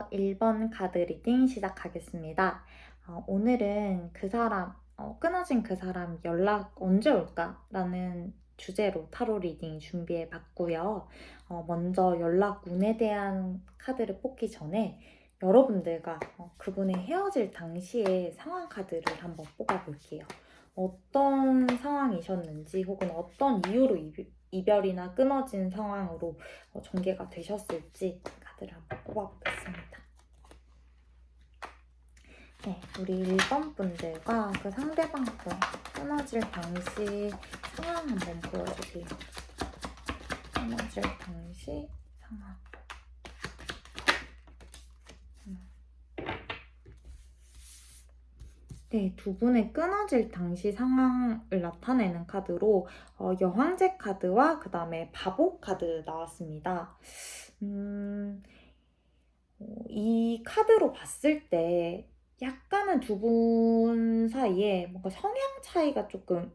안녕하세요. 1번 카드 리딩 시작하겠습니다. 오늘은 그 사람, 끊어진 그 사람 연락 언제 올까? 라는 주제로 타로 리딩 준비해 봤고요. 먼저 연락 운에 대한 카드를 뽑기 전에 여러분들과 그분의 헤어질 당시의 상황 카드를 한번 뽑아볼게요. 어떤 상황이셨는지 혹은 어떤 이유로 이별이나 끊어진 상황으로 전개가 되셨을지 카드를 한번 뽑아보겠습니다. 네, 우리 1번 분들과 그 상대방 분 끊어질 당시 상황 한번 보여주세요. 끊어질 당시 상황. 네, 두 분의 끊어질 당시 상황을 나타내는 카드로 여황제 카드와 그 다음에 바보 카드 나왔습니다. 이 카드로 봤을 때 약간은 두 분 사이에 뭔가 성향 차이가 조금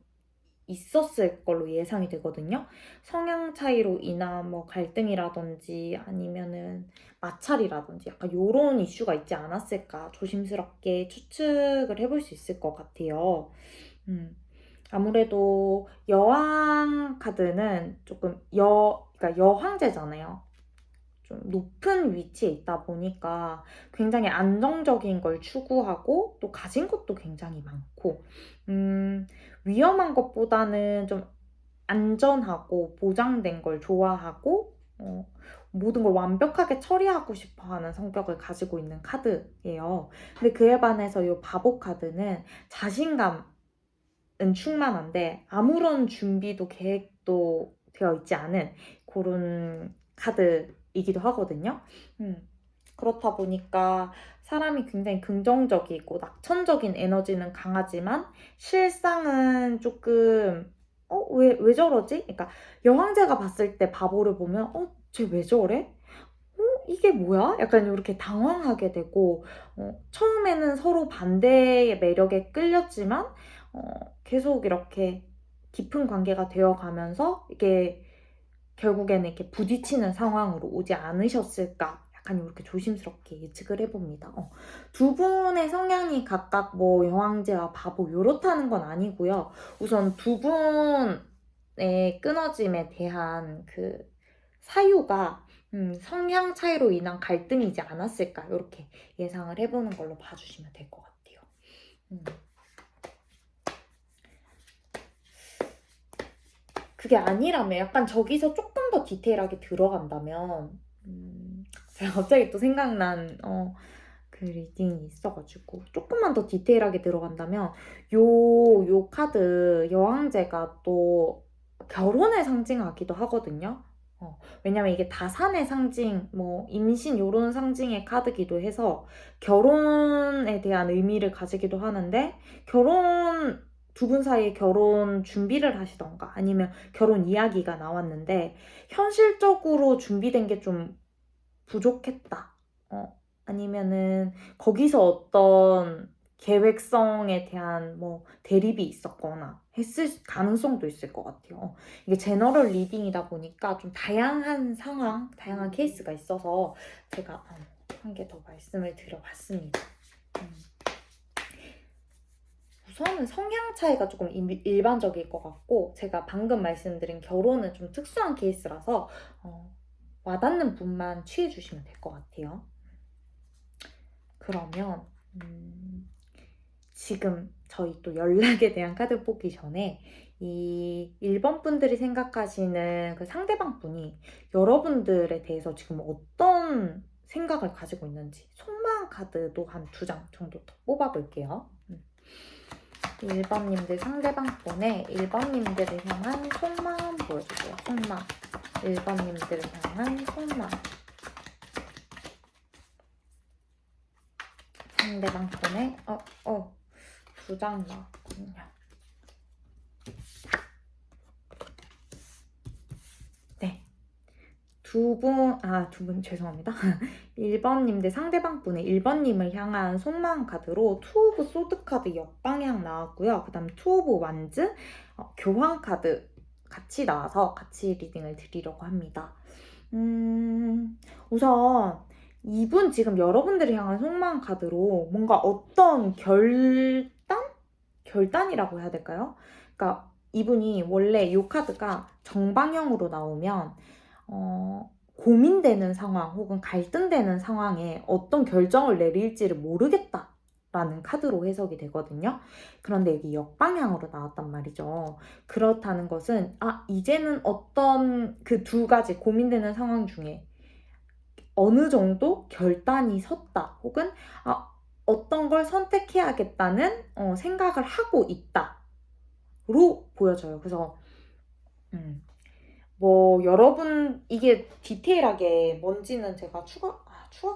있었을 걸로 예상이 되거든요. 성향 차이로 인한 뭐 갈등이라든지 아니면은 마찰이라든지 약간 요런 이슈가 있지 않았을까 조심스럽게 추측을 해볼 수 있을 것 같아요. 아무래도 여왕 카드는 조금 그러니까 여황제잖아요. 좀 높은 위치에 있다 보니까 굉장히 안정적인 걸 추구하고 또 가진 것도 굉장히 많고 위험한 것보다는 좀 안전하고 보장된 걸 좋아하고 모든 걸 완벽하게 처리하고 싶어 하는 성격을 가지고 있는 카드예요. 근데 그에 반해서 이 바보 카드는 자신감은 충만한데 아무런 준비도 계획도 되어 있지 않은 그런 카드이기도 하거든요. 그렇다 보니까 사람이 굉장히 긍정적이고 낙천적인 에너지는 강하지만 실상은 조금 왜 저러지? 그러니까 여황제가 봤을 때 바보를 보면 쟤 왜 저래? 이게 뭐야? 약간 이렇게 당황하게 되고 처음에는 서로 반대의 매력에 끌렸지만 계속 이렇게 깊은 관계가 되어가면서 이게 결국에는 이렇게 부딪히는 상황으로 오지 않으셨을까? 약간 이렇게 조심스럽게 예측을 해봅니다. 두 분의 성향이 각각 뭐 여왕제와 바보 요렇다는 건 아니고요. 우선 두 분의 끊어짐에 대한 그 사유가 성향 차이로 인한 갈등이지 않았을까? 이렇게 예상을 해보는 걸로 봐주시면 될 것 같아요. 그게 아니라면 약간 저기서 조금 더 디테일하게 들어간다면 제가 갑자기 또 생각난 그 리딩이 있어가지고 조금만 더 디테일하게 들어간다면 요 카드 여왕제가 또 결혼을 상징하기도 하거든요. 왜냐면 이게 다산의 상징, 뭐 임신 요런 상징의 카드기도 해서 결혼에 대한 의미를 가지기도 하는데 두 분 사이에 결혼 준비를 하시던가 아니면 결혼 이야기가 나왔는데 현실적으로 준비된 게 좀 부족했다. 아니면은 거기서 어떤 계획성에 대한 뭐 대립이 있었거나 했을 가능성도 있을 것 같아요. 이게 제너럴 리딩이다 보니까 좀 다양한 상황, 다양한 케이스가 있어서 제가 한 개 더 말씀을 드려봤습니다. 우선은 성향 차이가 조금 일반적일 것 같고 제가 방금 말씀드린 결혼은 좀 특수한 케이스라서 와닿는 분만 취해주시면 될 것 같아요. 그러면 지금 저희 또 연락에 대한 카드 뽑기 전에 이 1번 분들이 생각하시는 그 상대방 분이 여러분들에 대해서 지금 어떤 생각을 가지고 있는지 속마음 카드도 한 2장 정도 더 뽑아볼게요. 1번님들 상대방 분의 1번님들을 향한 속마음 보여주세요. 속마음. 1번님들을 향한 속마음. 상대방 분의 2장 나왔군요. 네. 두 분 죄송합니다. 1번님들 상대방 분의 1번님을 향한 속마음 카드로 투 오브 소드 카드 역방향 나왔고요. 그 다음 투 오브 완즈 교황 카드 같이 나와서 같이 리딩을 드리려고 합니다. 우선 이분 지금 여러분들이 향한 속마음 카드로 뭔가 어떤 결단이라고 해야 될까요? 그러니까 이분이 원래 이 카드가 정방향으로 나오면 고민되는 상황 혹은 갈등되는 상황에 어떤 결정을 내릴지를 모르겠다라는 카드로 해석이 되거든요. 그런데 여기 역방향으로 나왔단 말이죠. 그렇다는 것은 이제는 어떤 그 두 가지 고민되는 상황 중에 어느 정도 결단이 섰다 혹은 어떤 걸 선택해야겠다는 생각을 하고 있다로 보여져요. 그래서 뭐 여러분 이게 디테일하게 뭔지는 제가 추가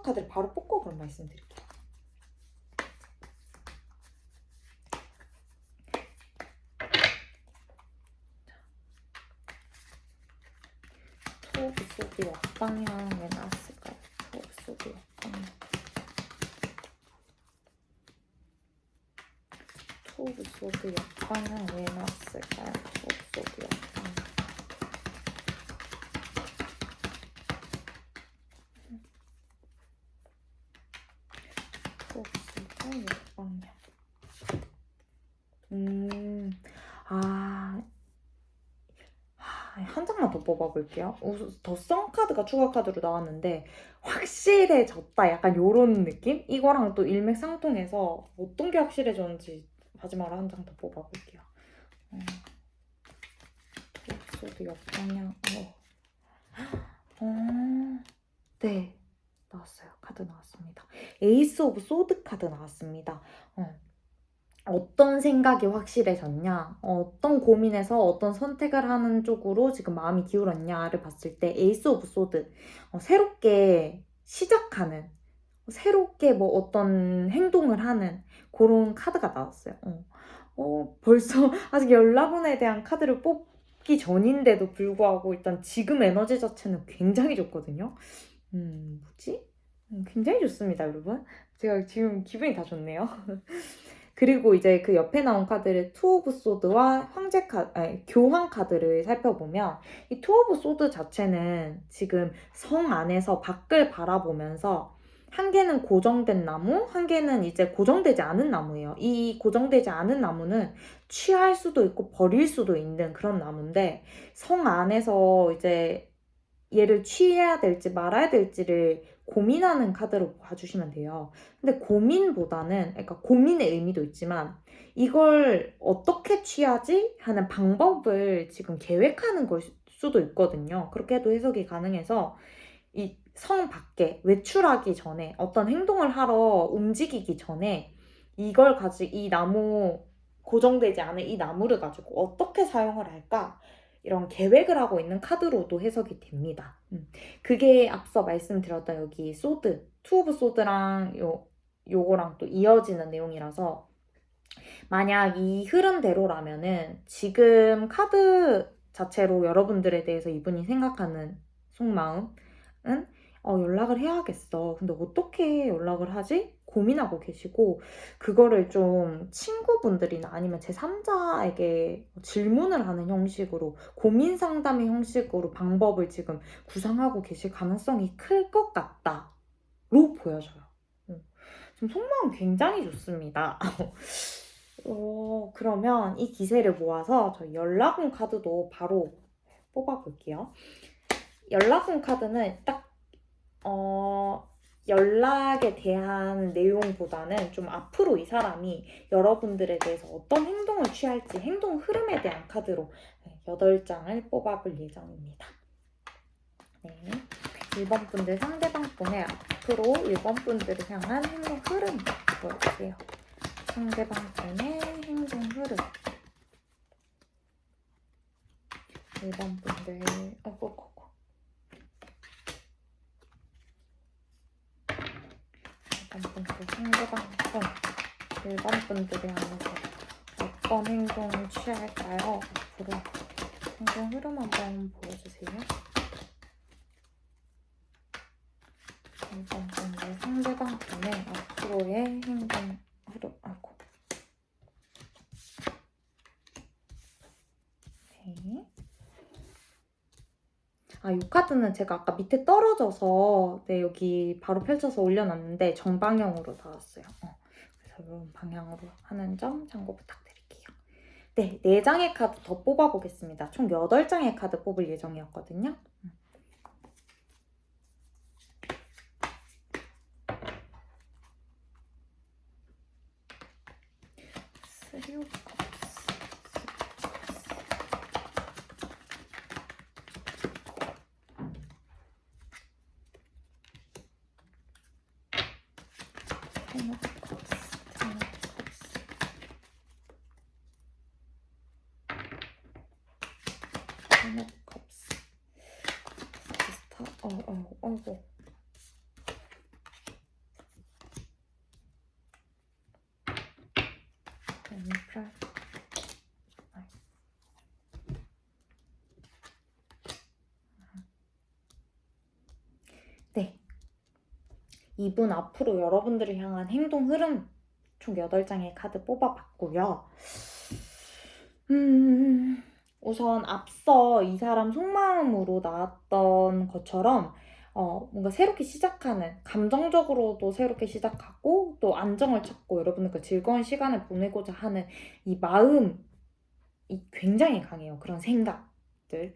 카드를 바로 뽑고 그럼 말씀드릴게요. 투 오브 소드 역방향에 나왔을까요? 투 오브 소드 역방향. 투 오브 소드 역방향 왜 나왔을까요? 투 오브 소드 역방향. 투 오브 소드 역방향. 한 장만 더 뽑아볼게요. 더성 카드가 추가 카드로 나왔는데 확실해졌다 약간 요런 느낌? 이거랑 또 일맥상통해서 어떤 게 확실해졌는지 마지막으로 한 장 더 뽑아볼게요. 에피소드 역방향. 네, 나왔어요. 카드 나왔습니다. 에이스 오브 소드 카드 나왔습니다. 어떤 생각이 확실해졌냐, 어떤 고민에서 어떤 선택을 하는 쪽으로 지금 마음이 기울었냐를 봤을 때 에이스 오브 소드, 새롭게 시작하는, 새롭게 뭐 어떤 행동을 하는 그런 카드가 나왔어요. 벌써 아직 연락운에 대한 카드를 뽑기 전인데도 불구하고 일단 지금 에너지 자체는 굉장히 좋거든요. 뭐지? 굉장히 좋습니다, 여러분. 제가 지금 기분이 다 좋네요. 그리고 이제 그 옆에 나온 카드를 투 오브 소드와 교황 카드를 살펴보면 이 투 오브 소드 자체는 지금 성 안에서 밖을 바라보면서 한 개는 고정된 나무, 한 개는 이제 고정되지 않은 나무예요. 이 고정되지 않은 나무는 취할 수도 있고 버릴 수도 있는 그런 나무인데 성 안에서 이제 얘를 취해야 될지 말아야 될지를 고민하는 카드로 봐주시면 돼요. 근데 고민보다는, 그러니까 고민의 의미도 있지만 이걸 어떻게 취하지? 하는 방법을 지금 계획하는 걸 수도 있거든요. 그렇게도 해석이 가능해서 이 성 밖에 외출하기 전에 어떤 행동을 하러 움직이기 전에 이 나무 고정되지 않은 이 나무를 가지고 어떻게 사용을 할까? 이런 계획을 하고 있는 카드로도 해석이 됩니다. 그게 앞서 말씀드렸던 여기 소드, 투 오브 소드랑 요거랑 또 이어지는 내용이라서 만약 이 흐름대로라면은 지금 카드 자체로 여러분들에 대해서 이분이 생각하는 속마음은 연락을 해야겠어. 근데 어떻게 연락을 하지? 고민하고 계시고 그거를 좀 친구분들이나 아니면 제3자에게 질문을 하는 형식으로 고민 상담의 형식으로 방법을 지금 구상하고 계실 가능성이 클 것 같다로 보여져요. 지금 속마음 굉장히 좋습니다. 그러면 이 기세를 모아서 저희 연락운 카드도 바로 뽑아볼게요. 연락운 카드는 딱 연락에 대한 내용보다는 좀 앞으로 이 사람이 여러분들에 대해서 어떤 행동을 취할지 행동 흐름에 대한 카드로 8장을 뽑아볼 예정입니다. 네. 1번 분들 상대방 분의 앞으로 1번 분들을 향한 행동 흐름 보여주세요. 상대방 분의 행동 흐름. 1번 분들, 1번 분들 상대방 분, 1번 분들이 하면서 어떤 행동을 취할까요? 앞으로 행동 흐름 한번 보여주세요. 1번 분들 상대방 분의 앞으로의 행동 흐름. 이 카드는 제가 아까 밑에 떨어져서 네, 여기 바로 펼쳐서 올려놨는데 정방향으로 나왔어요. 그래서 이런 방향으로 하는 점 참고 부탁드릴게요. 네, 4장의 카드 더 뽑아보겠습니다. 총 8장의 카드 뽑을 예정이었거든요. 쓰리 오브 컵스. 텐 오브 컵스. 텐 오브 컵스. 텐 오브 컵스. 스타. 어이구. 엠프라. 네. 이분 앞으로 여러분들을 향한 행동 흐름 총 8장의 카드 뽑아봤고요. 우선 앞서 이 사람 속마음으로 나왔던 것처럼 뭔가 새롭게 시작하는, 감정적으로도 새롭게 시작하고 또 안정을 찾고 여러분들과 즐거운 시간을 보내고자 하는 이 마음이 굉장히 강해요. 그런 생각들,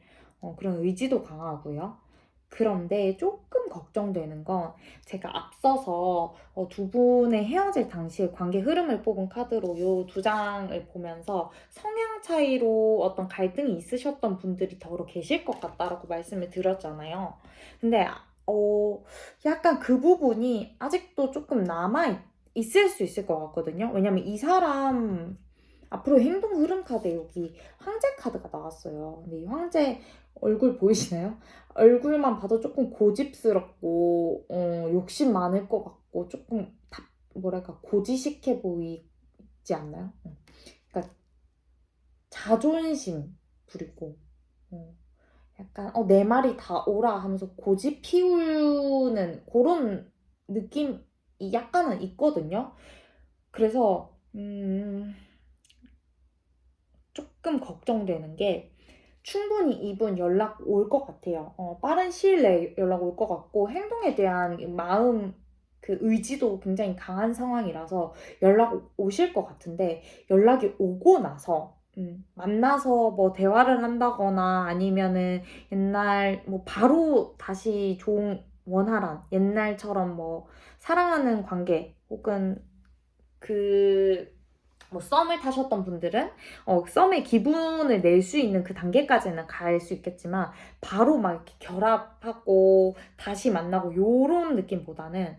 그런 의지도 강하고요. 그런데 조금 걱정되는 건 제가 앞서서 두 분의 헤어질 당시의 관계 흐름을 뽑은 카드로 이 2장을 보면서 성향 차이로 어떤 갈등이 있으셨던 분들이 더러 계실 것 같다라고 말씀을 드렸잖아요. 근데 약간 그 부분이 아직도 조금 있을 수 있을 것 같거든요. 왜냐면 이 사람 앞으로 행동 흐름 카드에 여기 황제 카드가 나왔어요. 근데 이 황제 얼굴 보이시나요? 얼굴만 봐도 조금 고집스럽고 욕심 많을 것 같고 조금 뭐랄까 고지식해 보이지 않나요? 그러니까 자존심 부리고 약간 내 말이 다 옳아 하면서 고집 피우는 그런 느낌이 약간은 있거든요. 그래서 조금 걱정되는 게 충분히 이분 연락 올 것 같아요. 빠른 시일 내에 연락 올 것 같고 행동에 대한 마음 그 의지도 굉장히 강한 상황이라서 연락 오실 것 같은데 연락이 오고 나서 만나서 뭐 대화를 한다거나 아니면은 옛날 뭐 바로 다시 좋은 원활한 옛날처럼 뭐 사랑하는 관계 혹은 뭐 썸을 타셨던 분들은 썸의 기분을 낼 수 있는 그 단계까지는 갈 수 있겠지만 바로 막 이렇게 결합하고 다시 만나고 요런 느낌보다는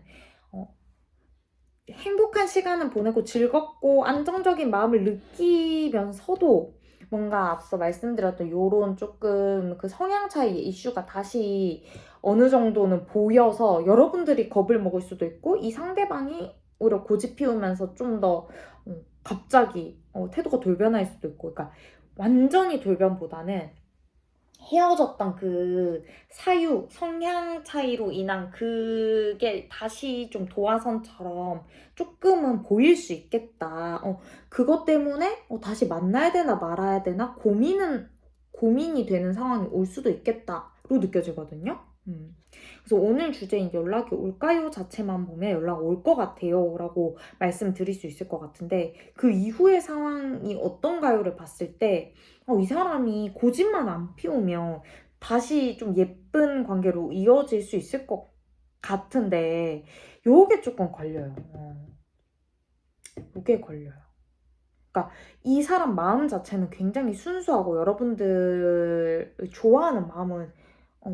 행복한 시간은 보내고 즐겁고 안정적인 마음을 느끼면서도 뭔가 앞서 말씀드렸던 요런 조금 그 성향 차이의 이슈가 다시 어느 정도는 보여서 여러분들이 겁을 먹을 수도 있고 이 상대방이 오히려 고집 피우면서 좀 더 갑자기 태도가 돌변할 수도 있고 그러니까 완전히 돌변보다는 헤어졌던 그 사유, 성향 차이로 인한 그게 다시 좀 도화선처럼 조금은 보일 수 있겠다. 그것 때문에 다시 만나야 되나 말아야 되나 고민이 되는 상황이 올 수도 있겠다로 느껴지거든요. 그래서 오늘 주제인 연락이 올까요? 자체만 보면 연락 올 것 같아요. 라고 말씀드릴 수 있을 것 같은데 그 이후의 상황이 어떤가요를 봤을 때 이 사람이 고집만 안 피우면 다시 좀 예쁜 관계로 이어질 수 있을 것 같은데 요게 조금 걸려요. 요게 걸려요. 그러니까 이 사람 마음 자체는 굉장히 순수하고 여러분들을 좋아하는 마음은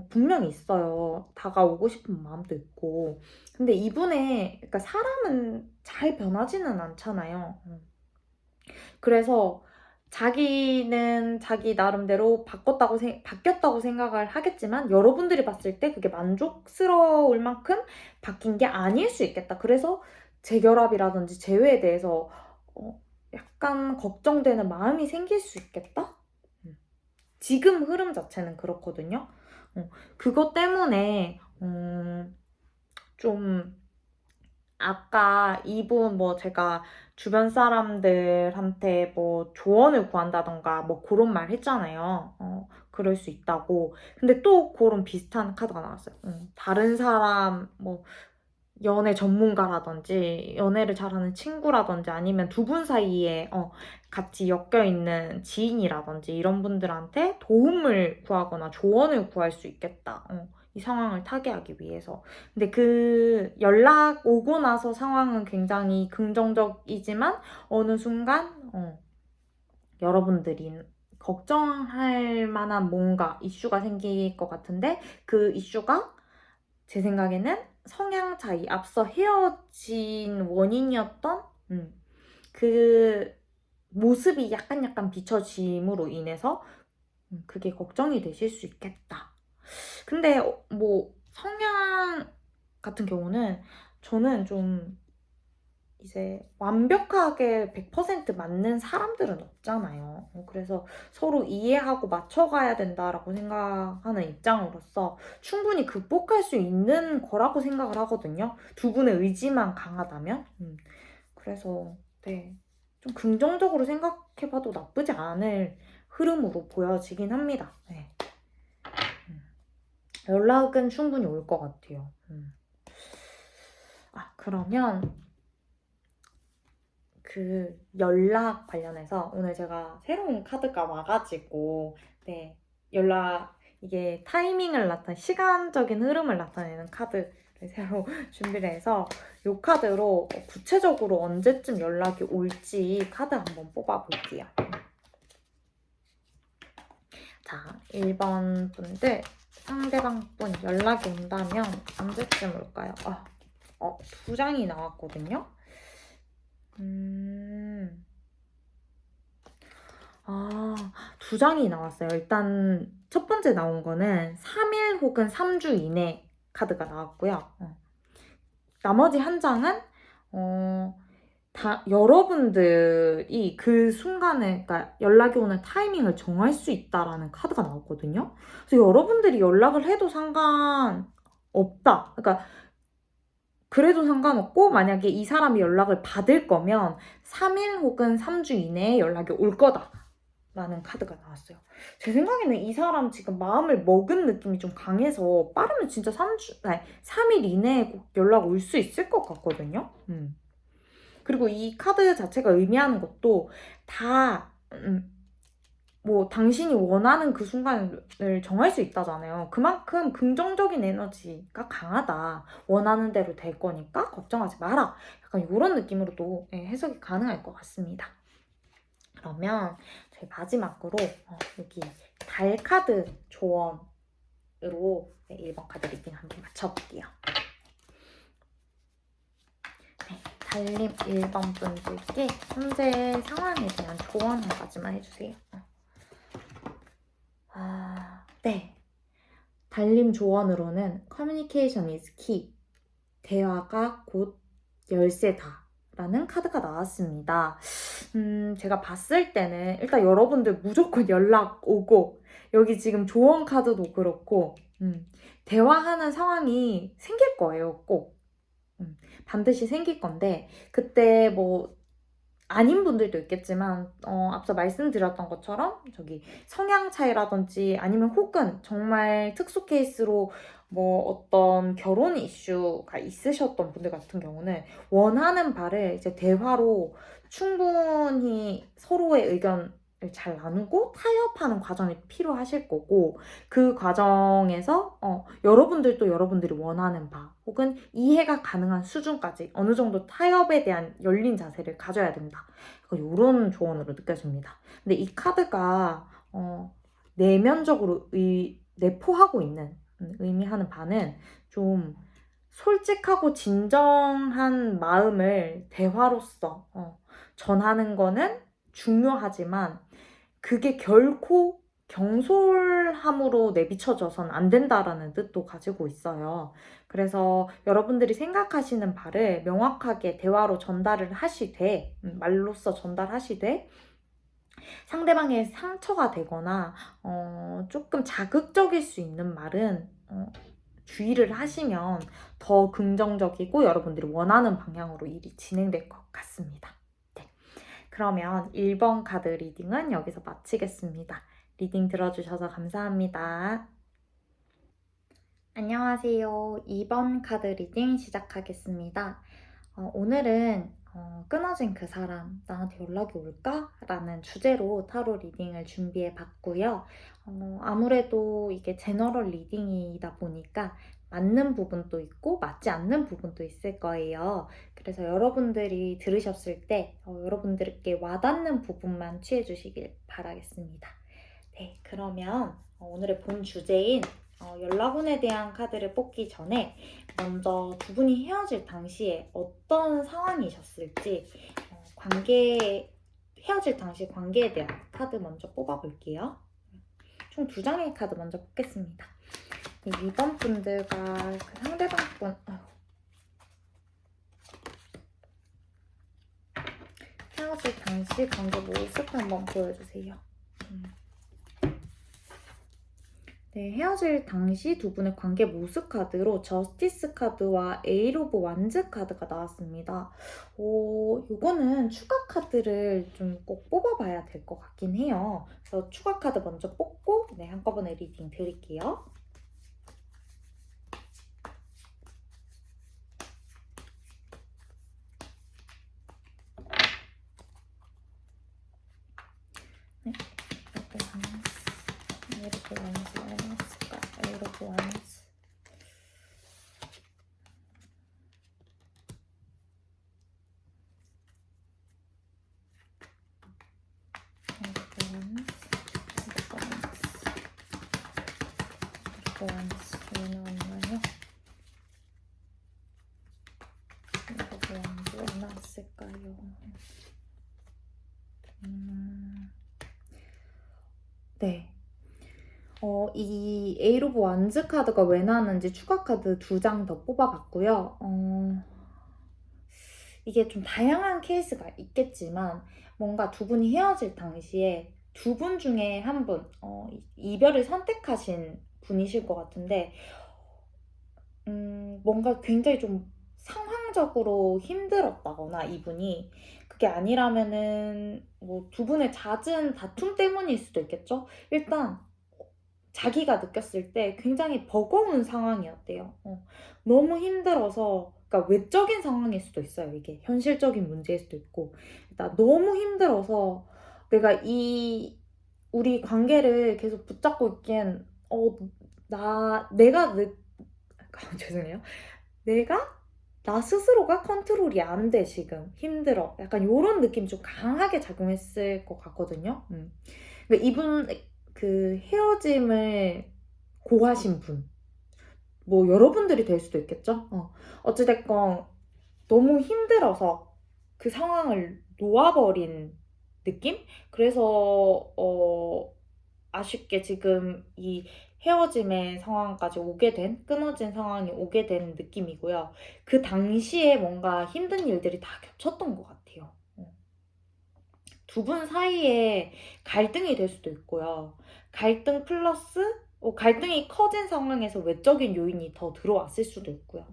분명히 있어요. 다가오고 싶은 마음도 있고. 근데 그러니까 사람은 잘 변하지는 않잖아요. 그래서 자기는 자기 나름대로 바뀌었다고 생각을 하겠지만 여러분들이 봤을 때 그게 만족스러울 만큼 바뀐 게 아닐 수 있겠다. 그래서 재결합이라든지 재회에 대해서 약간 걱정되는 마음이 생길 수 있겠다? 지금 흐름 자체는 그렇거든요. 그것 때문에 좀 아까 이분 뭐 제가 주변 사람들한테 뭐 조언을 구한다던가 뭐 그런 말 했잖아요. 그럴 수 있다고. 근데 또 그런 비슷한 카드가 나왔어요. 다른 사람 뭐 연애 전문가라든지 연애를 잘하는 친구라든지 아니면 두 분 사이에 같이 엮여 있는 지인이라든지 이런 분들한테 도움을 구하거나 조언을 구할 수 있겠다. 이 상황을 타개하기 위해서. 근데 그 연락 오고 나서 상황은 굉장히 긍정적이지만 어느 순간 여러분들이 걱정할 만한 뭔가 이슈가 생길 것 같은데 그 이슈가 제 생각에는 성향 차이, 앞서 헤어진 원인이었던 그 모습이 약간 비춰짐으로 인해서 그게 걱정이 되실 수 있겠다. 근데 뭐 성향 같은 경우는 저는 좀 이제 완벽하게 100% 맞는 사람들은 없잖아요. 그래서 서로 이해하고 맞춰가야 된다라고 생각하는 입장으로서 충분히 극복할 수 있는 거라고 생각을 하거든요. 두 분의 의지만 강하다면. 그래서 네, 좀 긍정적으로 생각해봐도 나쁘지 않을 흐름으로 보여지긴 합니다. 네. 연락은 충분히 올 것 같아요. 그러면 그 연락 관련해서 오늘 제가 새로운 카드가 와가지고 네, 연락 이게 타이밍을 시간적인 흐름을 나타내는 카드를 새로 준비를 해서 이 카드로 구체적으로 언제쯤 연락이 올지 카드 한번 뽑아볼게요. 자, 1번 분들 상대방 분 연락이 온다면 언제쯤 올까요? 두 장이 나왔거든요. 두 장이 나왔어요. 일단 첫 번째 나온 거는 3일 혹은 3주 이내 카드가 나왔고요. 나머지 한 장은 다 여러분들이 그 순간에 그러니까 연락이 오는 타이밍을 정할 수 있다라는 카드가 나왔거든요. 그래서 여러분들이 연락을 해도 상관없다. 그러니까 그래도 상관없고 만약에 이 사람이 연락을 받을 거면 3일 혹은 3주 이내에 연락이 올 거다 라는 카드가 나왔어요. 제 생각에는 이 사람 지금 마음을 먹은 느낌이 좀 강해서 빠르면 진짜 3일 이내에 꼭 연락 올 수 있을 것 같거든요. 그리고 이 카드 자체가 의미하는 것도 다 뭐 당신이 원하는 그 순간을 정할 수 있다잖아요. 그만큼 긍정적인 에너지가 강하다. 원하는 대로 될 거니까 걱정하지 마라. 약간 이런 느낌으로도 해석이 가능할 것 같습니다. 그러면 저희 마지막으로 여기 달 카드 조언으로 1번 카드 리딩 한번 맞춰볼게요. 네, 달님 1번 분들께 현재 상황에 대한 조언 한 가지만 해주세요. 네. 달님 조언으로는 Communication is key. 대화가 곧 열쇠다. 라는 카드가 나왔습니다. 제가 봤을 때는 일단 여러분들 무조건 연락 오고 여기 지금 조언 카드도 그렇고 대화하는 상황이 생길 거예요. 꼭. 반드시 생길 건데 그때 뭐 아닌 분들도 있겠지만 앞서 말씀드렸던 것처럼 저기 성향 차이라든지 아니면 혹은 정말 특수 케이스로 뭐 어떤 결혼 이슈가 있으셨던 분들 같은 경우는 원하는 바를 이제 대화로 충분히 서로의 의견을 잘 나누고 타협하는 과정이 필요하실 거고 그 과정에서 여러분들도 여러분들이 원하는 바 혹은 이해가 가능한 수준까지 어느 정도 타협에 대한 열린 자세를 가져야 된다. 이런 조언으로 느껴집니다. 근데 이 카드가 내면적으로 내포하고 있는 의미하는 바는 좀 솔직하고 진정한 마음을 대화로서 전하는 거는 중요하지만 그게 결코 경솔함으로 내비쳐져선 안 된다라는 뜻도 가지고 있어요. 그래서 여러분들이 생각하시는 바를 명확하게 대화로 전달을 하시되, 말로써 전달하시되, 상대방의 상처가 되거나, 조금 자극적일 수 있는 말은, 주의를 하시면 더 긍정적이고 여러분들이 원하는 방향으로 일이 진행될 것 같습니다. 네. 그러면 1번 카드 리딩은 여기서 마치겠습니다. 리딩 들어주셔서 감사합니다. 안녕하세요. 2번 카드 리딩 시작하겠습니다. 오늘은 끊어진 그 사람 나한테 연락이 올까? 라는 주제로 타로 리딩을 준비해 봤고요. 아무래도 이게 제너럴 리딩이다 보니까 맞는 부분도 있고 맞지 않는 부분도 있을 거예요. 그래서 여러분들이 들으셨을 때 여러분들께 와닿는 부분만 취해 주시길 바라겠습니다. 네, 그러면 오늘의 본 주제인 연락운에 대한 카드를 뽑기 전에 먼저 두 분이 헤어질 당시에 어떤 상황이셨을지 헤어질 당시 관계에 대한 카드 먼저 뽑아볼게요. 총 2장의 카드 먼저 뽑겠습니다. 2번 분들과 그 상대방 분 헤어질 당시 관계 모습 한번 보여주세요. 네, 헤어질 당시 두 분의 관계 모습 카드로 저스티스 카드와 에일 오브 완즈 카드가 나왔습니다. 이거는 추가 카드를 좀 꼭 뽑아봐야 될 것 같긴 해요. 그래서 추가 카드 먼저 뽑고 한꺼번에 리딩 드릴게요. 네, 이렇게 완즈가 에일 오브 완즈 원스 왜 나왔나요? 이거 원스 왜 나왔을까요? 네. 이 에일 오브 완즈 카드가 왜 나왔는지 추가 카드 2장 더 뽑아봤고요. 이게 좀 다양한 케이스가 있겠지만 뭔가 두 분이 헤어질 당시에 두 분 중에 한 분, 이별을 선택하신 분이실 것 같은데 뭔가 굉장히 좀 상황적으로 힘들었다거나 이분이 그게 아니라면은 뭐 두 분의 잦은 다툼 때문일 수도 있겠죠? 일단 자기가 느꼈을 때 굉장히 버거운 상황이었대요. 너무 힘들어서, 그러니까 외적인 상황일 수도 있어요. 이게 현실적인 문제일 수도 있고, 일단 너무 힘들어서 내가 우리 관계를 계속 붙잡고 있기엔, 죄송해요. 내가 나 스스로가 컨트롤이 안 돼, 지금. 힘들어. 약간 이런 느낌이 좀 강하게 작용했을 것 같거든요. 그러니까 이분, 그 헤어짐을 고하신 분. 뭐 여러분들이 될 수도 있겠죠? 어찌됐건 너무 힘들어서 그 상황을 놓아버린 느낌? 그래서 아쉽게 지금 이 헤어짐의 상황까지 끊어진 상황이 오게 된 느낌이고요. 그 당시에 뭔가 힘든 일들이 다 겹쳤던 것 같아요. 두 분 사이에 갈등이 될 수도 있고요. 갈등 플러스 갈등이 커진 상황에서 외적인 요인이 더 들어왔을 수도 있고요.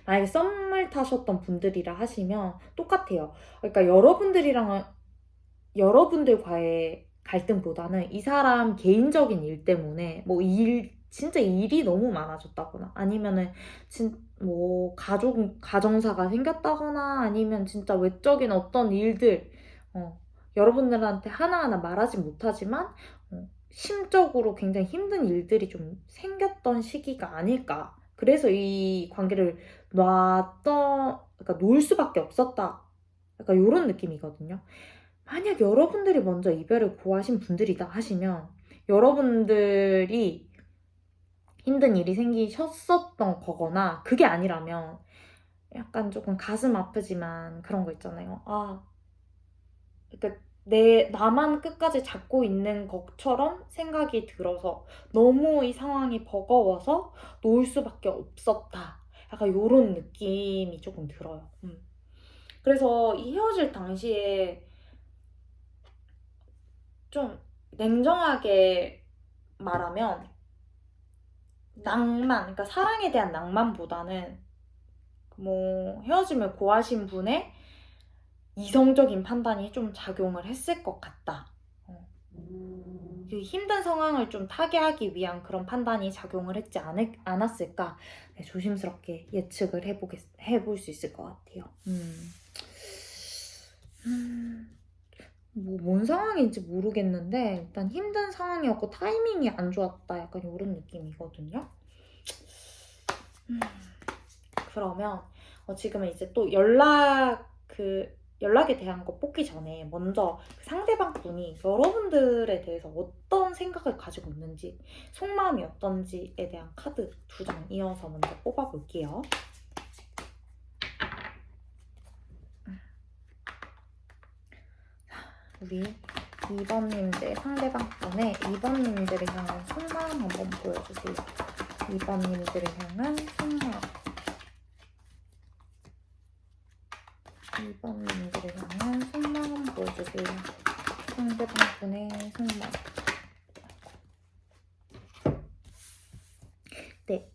만약에 썸을 타셨던 분들이라 하시면 똑같아요. 그러니까 여러분들과의 갈등보다는 이 사람 개인적인 일 때문에 진짜 일이 너무 많아졌다거나 아니면은 뭐 가정사가 생겼다거나 아니면 진짜 외적인 어떤 일들 여러분들한테 하나하나 말하지 못하지만 심적으로 굉장히 힘든 일들이 좀 생겼던 시기가 아닐까. 그래서 이 관계를 그러니까 놓을 수밖에 없었다. 약간 이런 느낌이거든요. 만약 여러분들이 먼저 이별을 고하신 분들이다 하시면 여러분들이 힘든 일이 생기셨었던 거거나 그게 아니라면 약간 조금 가슴 아프지만 그런 거 있잖아요. 그러니까 나만 끝까지 잡고 있는 것처럼 생각이 들어서 너무 이 상황이 버거워서 놓을 수밖에 없었다. 약간 이런 느낌이 조금 들어요. 그래서 이 헤어질 당시에 좀 냉정하게 말하면 낭만, 그러니까 사랑에 대한 낭만보다는 뭐 헤어짐을 고하신 분의 이성적인 판단이 좀 작용을 했을 것 같다. 그 힘든 상황을 좀 타개하기 위한 그런 판단이 작용을 했지 않았을까? 네, 조심스럽게 예측을 해볼 수 있을 것 같아요. 뭐, 뭔 상황인지 모르겠는데, 일단 힘든 상황이었고, 타이밍이 안 좋았다. 약간 이런 느낌이거든요. 그러면, 지금은 이제 또 연락에 대한 거 뽑기 전에 먼저 그 상대방 분이 여러분들에 대해서 어떤 생각을 가지고 있는지, 속마음이 어떤지에 대한 카드 2장 이어서 먼저 뽑아볼게요. 우리 2번님들, 상대방 분의 2번님들을 향한 속마음 한번 보여주세요. 2번님들을 향한 속마음. 2번님들을 향한 속마음 보여주세요. 상대방 분의 속마음. 네,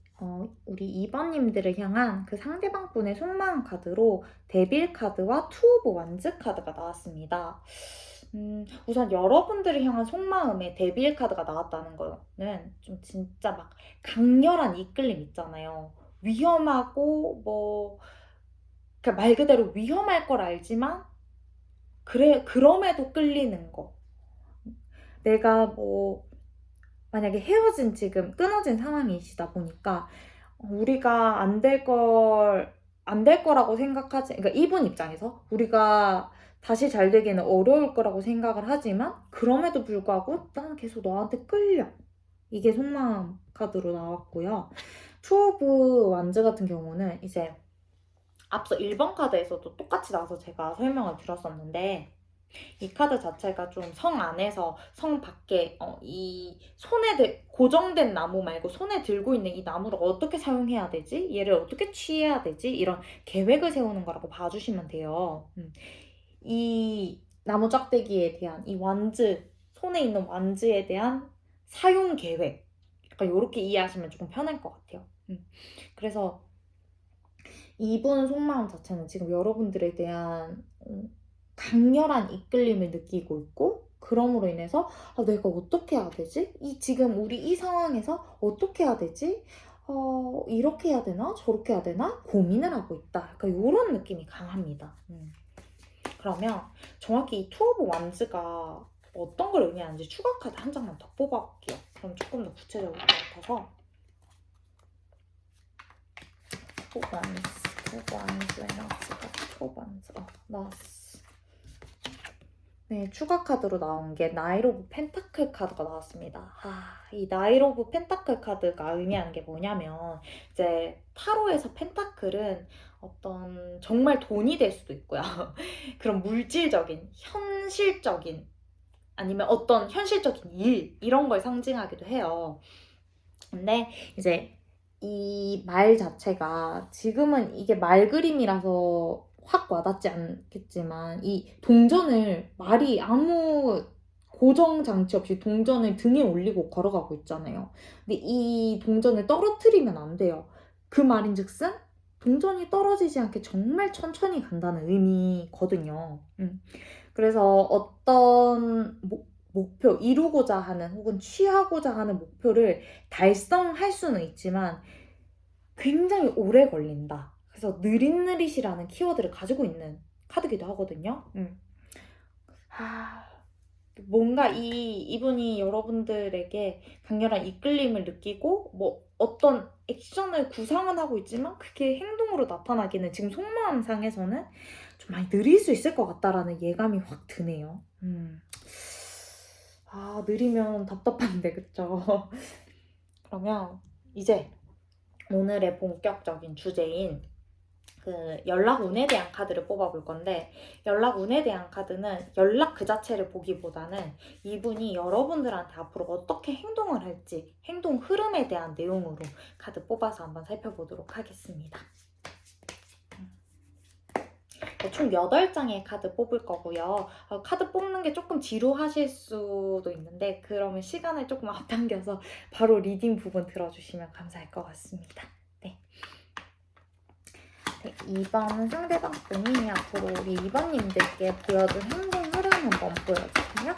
우리 2번님들을 향한 그 상대방 분의 속마음 카드로 데빌 카드와 투 오브 완즈 카드가 나왔습니다. 우선 여러분들을 향한 속마음에 데빌 카드가 나왔다는 거는 좀 진짜 막 강렬한 이끌림 있잖아요. 위험하고 뭐 말 그대로 위험할 걸 알지만 그럼에도 끌리는 거. 내가 뭐 만약에 지금 끊어진 상황이시다 보니까 우리가 안 될 거라고 생각하지, 그러니까 이분 입장에서 우리가 다시 잘 되기는 어려울 거라고 생각을 하지만 그럼에도 불구하고 나는 계속 너한테 끌려. 이게 속마음 카드로 나왔고요. 투 오브 완즈 같은 경우는 이제 앞서 1번 카드에서도 똑같이 나와서 제가 설명을 드렸었는데 이 카드 자체가 좀 성 안에서 성 밖에 이 손에 고정된 나무 말고 손에 들고 있는 이 나무를 어떻게 사용해야 되지? 얘를 어떻게 취해야 되지? 이런 계획을 세우는 거라고 봐주시면 돼요. 이 나무 짝대기에 대한 이 완즈, 손에 있는 완즈에 대한 사용 계획. 약간 이렇게 이해하시면 조금 편할 것 같아요. 그래서 이분 속마음 자체는 지금 여러분들에 대한 강렬한 이끌림을 느끼고 있고 그럼으로 인해서 내가 어떻게 해야 되지? 지금 우리 이 상황에서 어떻게 해야 되지? 이렇게 해야 되나? 저렇게 해야 되나? 고민을 하고 있다. 약간 이런 느낌이 강합니다. 그러면 정확히 이 투 오브 완즈가 어떤 걸 의미하는지 추가 카드 한 장만 더 뽑아볼게요. 그럼 조금 더 구체적일 것 같아서 투 완즈 나왔어. 네, 추가 카드로 나온 게 나이트 오브 펜타클 카드가 나왔습니다. 이 나이트 오브 펜타클 카드가 의미하는 게 뭐냐면 이제 타로에서 펜타클은 어떤 정말 돈이 될 수도 있고요. 그런 물질적인, 현실적인 아니면 어떤 현실적인 일 이런 걸 상징하기도 해요. 근데 이제 이 말 자체가 지금은 이게 말 그림이라서 확 와닿지 않겠지만 이 동전을 말이 아무 고정 장치 없이 동전을 등에 올리고 걸어가고 있잖아요. 근데 이 동전을 떨어뜨리면 안 돼요. 그 말인즉슨 동전이 떨어지지 않게 정말 천천히 간다는 의미거든요. 그래서 어떤 목표, 이루고자 하는 혹은 취하고자 하는 목표를 달성할 수는 있지만 굉장히 오래 걸린다. 그래서 느릿느릿이라는 키워드를 가지고 있는 카드기도 하거든요. 뭔가 이분이 여러분들에게 강렬한 이끌림을 느끼고 뭐 어떤 액션을 구상은 하고 있지만 그게 행동으로 나타나기는 지금 속마음상에서는 좀 많이 느릴 수 있을 것 같다라는 예감이 확 드네요. 느리면 답답한데, 그쵸? 그러면 이제 오늘의 본격적인 주제인 그 연락운에 대한 카드를 뽑아볼 건데 연락운에 대한 카드는 연락 그 자체를 보기보다는 이분이 여러분들한테 앞으로 어떻게 행동을 할지 행동 흐름에 대한 내용으로 카드 뽑아서 한번 살펴보도록 하겠습니다. 총 8장의 카드 뽑을 거고요. 카드 뽑는 게 조금 지루하실 수도 있는데 그러면 시간을 조금 앞당겨서 바로 리딩 부분 들어주시면 감사할 것 같습니다. 네. 네, 2번 상대방 분이 앞으로 우리 2번님들께 보여줄 행동 흐름 한번 보여주세요.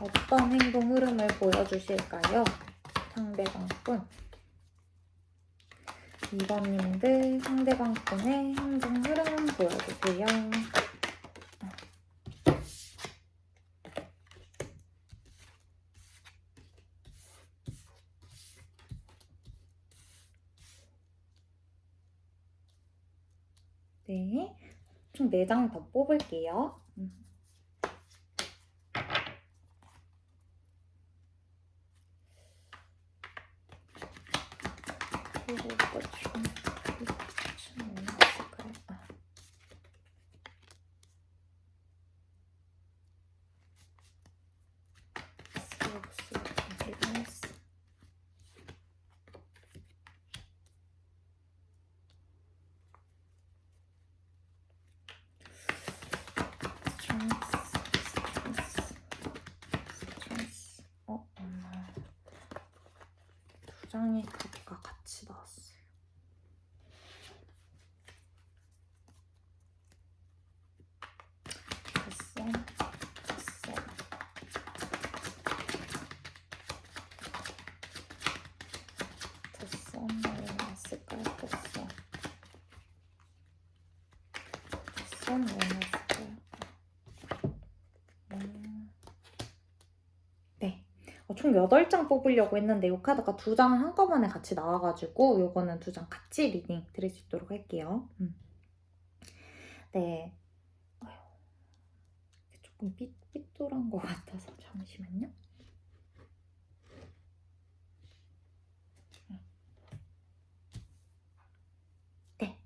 어떤 행동 흐름을 보여주실까요? 상대방 분. 2번님들 상대방 분의 행동 흐름 보여주세요. 네, 총 4장 더 뽑을게요. 두 장의 카드가 같이 나왔어요. 됐어. 왜 나왔을까요? 됐어. 왜 나왔을까요? 네. 총 8장 뽑으려고 했는데 이 카드가 2장 한꺼번에 같이 나와가지고 요거는 2장 같이 리딩 드릴 수 있도록 할게요. 네. 조금 삐뚤한 것 같아서 잠시만요. 네.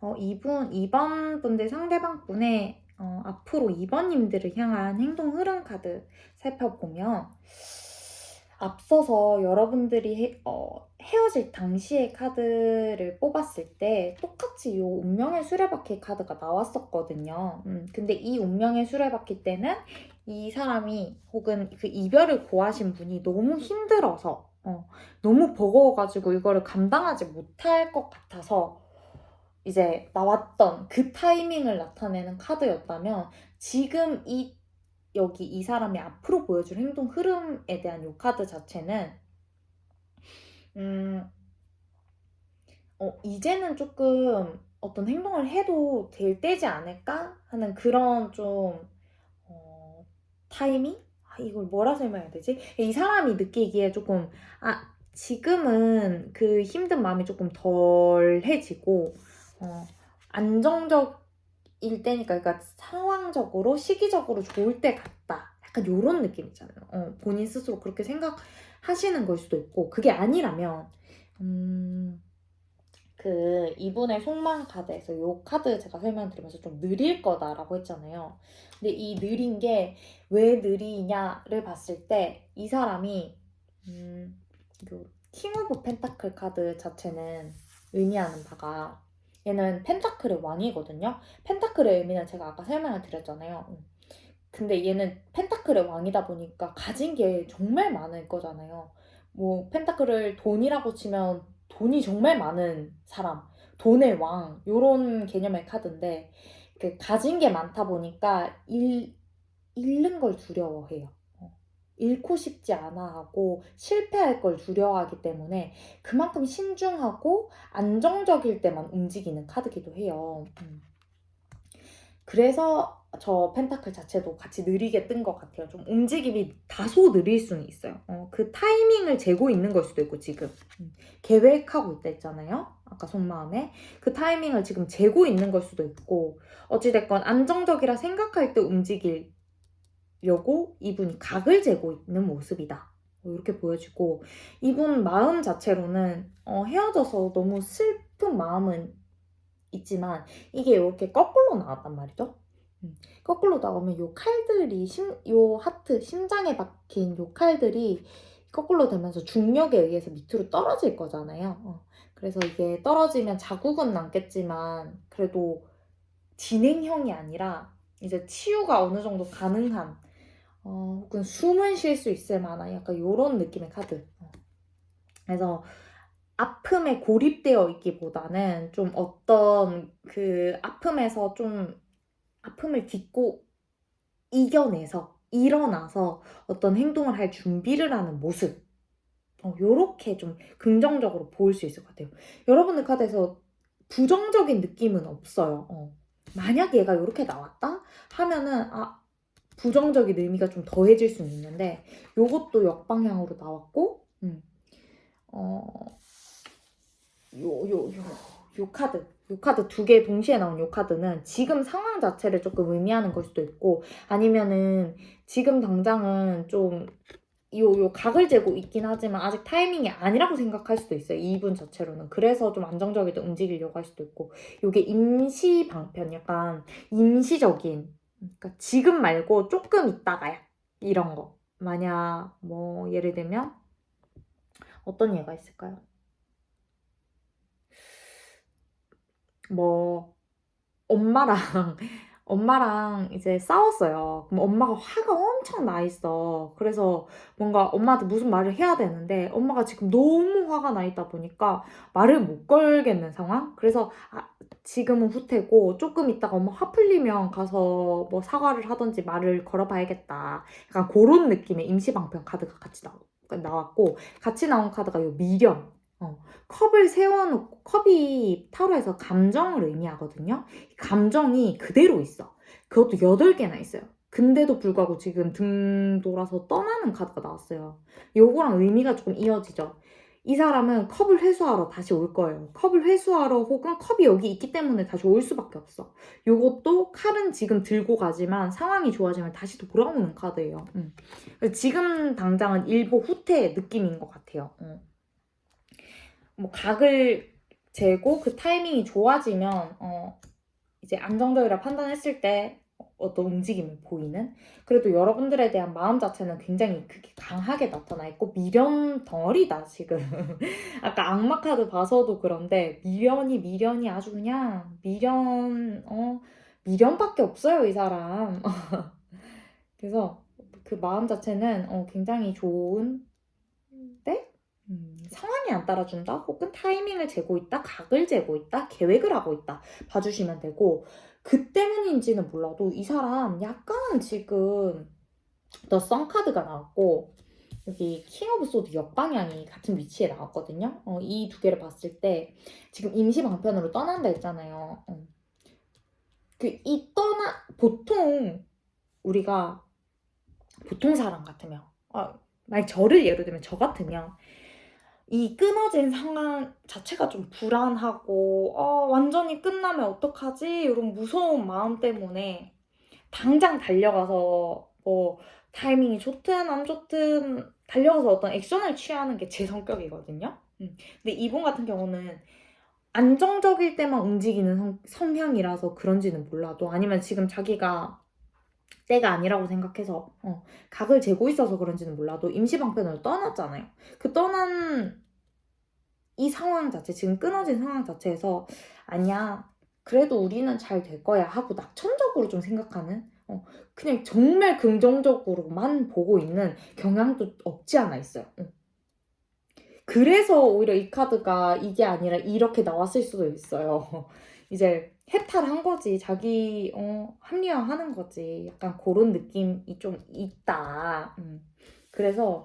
2번 분들 상대방 분의 앞으로 2번님들을 향한 행동 흐름 카드 살펴보면 앞서서 여러분들이 헤어질 당시의 카드를 뽑았을 때 똑같이 이 운명의 수레바퀴 카드가 나왔었거든요. 근데 이 운명의 수레바퀴 때는 이 사람이 혹은 그 이별을 고하신 분이 너무 힘들어서 너무 버거워가지고 이거를 감당하지 못할 것 같아서 이제 나왔던 그 타이밍을 나타내는 카드였다면 지금 여기 이 사람이 앞으로 보여줄 행동 흐름에 대한 이 카드 자체는 이제는 조금 어떤 행동을 해도 될 때지 않을까 하는 그런 좀 타이밍? 이걸 뭐라 설명해야 되지? 이 사람이 느끼기에 조금 지금은 그 힘든 마음이 조금 덜해지고 안정적일 때니까 그러니까 상황적으로 시기적으로 좋을 때 같다. 약간 이런 느낌이잖아요. 본인 스스로 그렇게 생각하시는 걸 수도 있고 그게 아니라면 그 이분의 속마음 카드에서 이 카드 제가 설명드리면서 좀 느릴 거다라고 했잖아요. 근데 이 느린 게 왜 느리냐를 봤을 때 이 사람이 킹 오브 펜타클 카드 자체는 의미하는 바가 얘는 펜타클의 왕이거든요. 펜타클의 의미는 제가 아까 설명을 드렸잖아요. 근데 얘는 펜타클의 왕이다 보니까 가진 게 정말 많을 거잖아요. 뭐 펜타클을 돈이라고 치면 돈이 정말 많은 사람, 돈의 왕 요런 개념의 카드인데 그 가진 게 많다 보니까 잃는 걸 두려워해요. 잃고 싶지 않아 하고 실패할 걸 두려워하기 때문에 그만큼 신중하고 안정적일 때만 움직이는 카드기도 해요. 그래서 저 펜타클 자체도 같이 느리게 뜬 것 같아요. 좀 움직임이 다소 느릴 수는 있어요. 그 타이밍을 재고 있는 걸 수도 있고 지금 계획하고 있다 했잖아요. 아까 속마음에 그 타이밍을 지금 재고 있는 걸 수도 있고 어찌됐건 안정적이라 생각할 때 움직이려고 이분이 각을 재고 있는 모습이다. 이렇게 보여지고 이분 마음 자체로는 헤어져서 너무 슬픈 마음은 있지만 이게 이렇게 거꾸로 나왔단 말이죠. 거꾸로 나오면 요 칼들이 요 하트 심장에 박힌 요 칼들이 거꾸로 되면서 중력에 의해서 밑으로 떨어질 거잖아요. 그래서 이게 떨어지면 자국은 남겠지만 그래도 진행형이 아니라 이제 치유가 어느 정도 가능한 혹은 숨을 쉴 수 있을 만한 약간 요런 느낌의 카드. 그래서 아픔에 고립되어 있기보다는 좀 어떤 그 아픔에서 좀 아픔을 딛고 이겨내서 일어나서 어떤 행동을 할 준비를 하는 모습. 요렇게 좀 긍정적으로 보일 수 있을 것 같아요. 여러분들 카드에서 부정적인 느낌은 없어요. 만약 얘가 요렇게 나왔다? 하면은 부정적인 의미가 좀 더해질 수는 있는데 요것도 역방향으로 나왔고 요 카드 두 개 동시에 나온 요 카드는 지금 상황 자체를 조금 의미하는 걸 수도 있고 아니면은 지금 당장은 좀 요 각을 재고 있긴 하지만 아직 타이밍이 아니라고 생각할 수도 있어요. 이분 자체로는. 그래서 좀 안정적이게 움직이려고 할 수도 있고 요게 임시 방편 약간 임시적인 그러니까 지금 말고 조금 있다가야 이런 거 만약 뭐 예를 들면 어떤 예가 있을까요? 뭐 엄마랑 엄마랑 이제 싸웠어요. 그럼 엄마가 화가 엄청 나 있어. 그래서 뭔가 엄마한테 무슨 말을 해야 되는데 엄마가 지금 너무 화가 나 있다 보니까 말을 못 걸겠는 상황? 그래서 지금은 후퇴고 조금 있다가 엄마 화 풀리면 가서 뭐 사과를 하든지 말을 걸어봐야겠다. 약간 그런 느낌의 임시방편 카드가 같이 나왔고 같이 나온 카드가 요 미련. 컵을 세워놓고 컵이 타로에서 감정을 의미하거든요. 감정이 그대로 있어. 그것도 8개나 있어요. 근데도 불구하고 지금 등 돌아서 떠나는 카드가 나왔어요. 요거랑 의미가 조금 이어지죠. 이 사람은 컵을 회수하러 다시 올 거예요. 컵을 회수하러 혹은 컵이 여기 있기 때문에 다시 올 수밖에 없어. 요것도 칼은 지금 들고 가지만 상황이 좋아지면 다시 돌아오는 카드예요. 지금 당장은 일보 후퇴 느낌인 것 같아요. 뭐 각을 재고 그 타이밍이 좋아지면 이제 안정적이라 판단했을 때 어떤 움직임을 보이는 그래도 여러분들에 대한 마음 자체는 굉장히 그게 강하게 나타나 있고 미련 덩어리다 지금 아까 악마 카드 봐서도 그런데 미련이 아주 그냥 미련밖에 없어요 이 사람 그래서 그 마음 자체는 굉장히 좋은데 상황이 안 따라준다 혹은 타이밍을 재고 있다 각을 재고 있다 계획을 하고 있다 봐주시면 되고 그 때문인지는 몰라도 이 사람 약간 지금 더 썬카드가 나왔고 여기 킹 오브 소드 역방향이 같은 위치에 나왔거든요. 이 두 개를 봤을 때 지금 임시 방편으로 떠난다 했잖아요. 보통 우리가 보통 사람 같으면 만약 저를 예로 들면 저 같으면 이 끊어진 상황 자체가 좀 불안하고 완전히 끝나면 어떡하지? 이런 무서운 마음 때문에 당장 달려가서 뭐 타이밍이 좋든 안 좋든 달려가서 어떤 액션을 취하는 게 제 성격이거든요. 근데 이분 같은 경우는 안정적일 때만 움직이는 성향이라서 그런지는 몰라도 아니면 지금 자기가 때가 아니라고 생각해서 각을 재고 있어서 그런지는 몰라도 임시방편으로 떠났잖아요. 그 떠난 이 상황 자체, 지금 끊어진 상황 자체에서 아니야, 그래도 우리는 잘 될 거야 하고 낙천적으로 좀 생각하는 그냥 정말 긍정적으로만 보고 있는 경향도 없지 않아 있어요. 그래서 오히려 이 카드가 이게 아니라 이렇게 나왔을 수도 있어요. 이제 해탈한 거지. 자기 합리화하는 거지. 약간 그런 느낌이 좀 있다. 그래서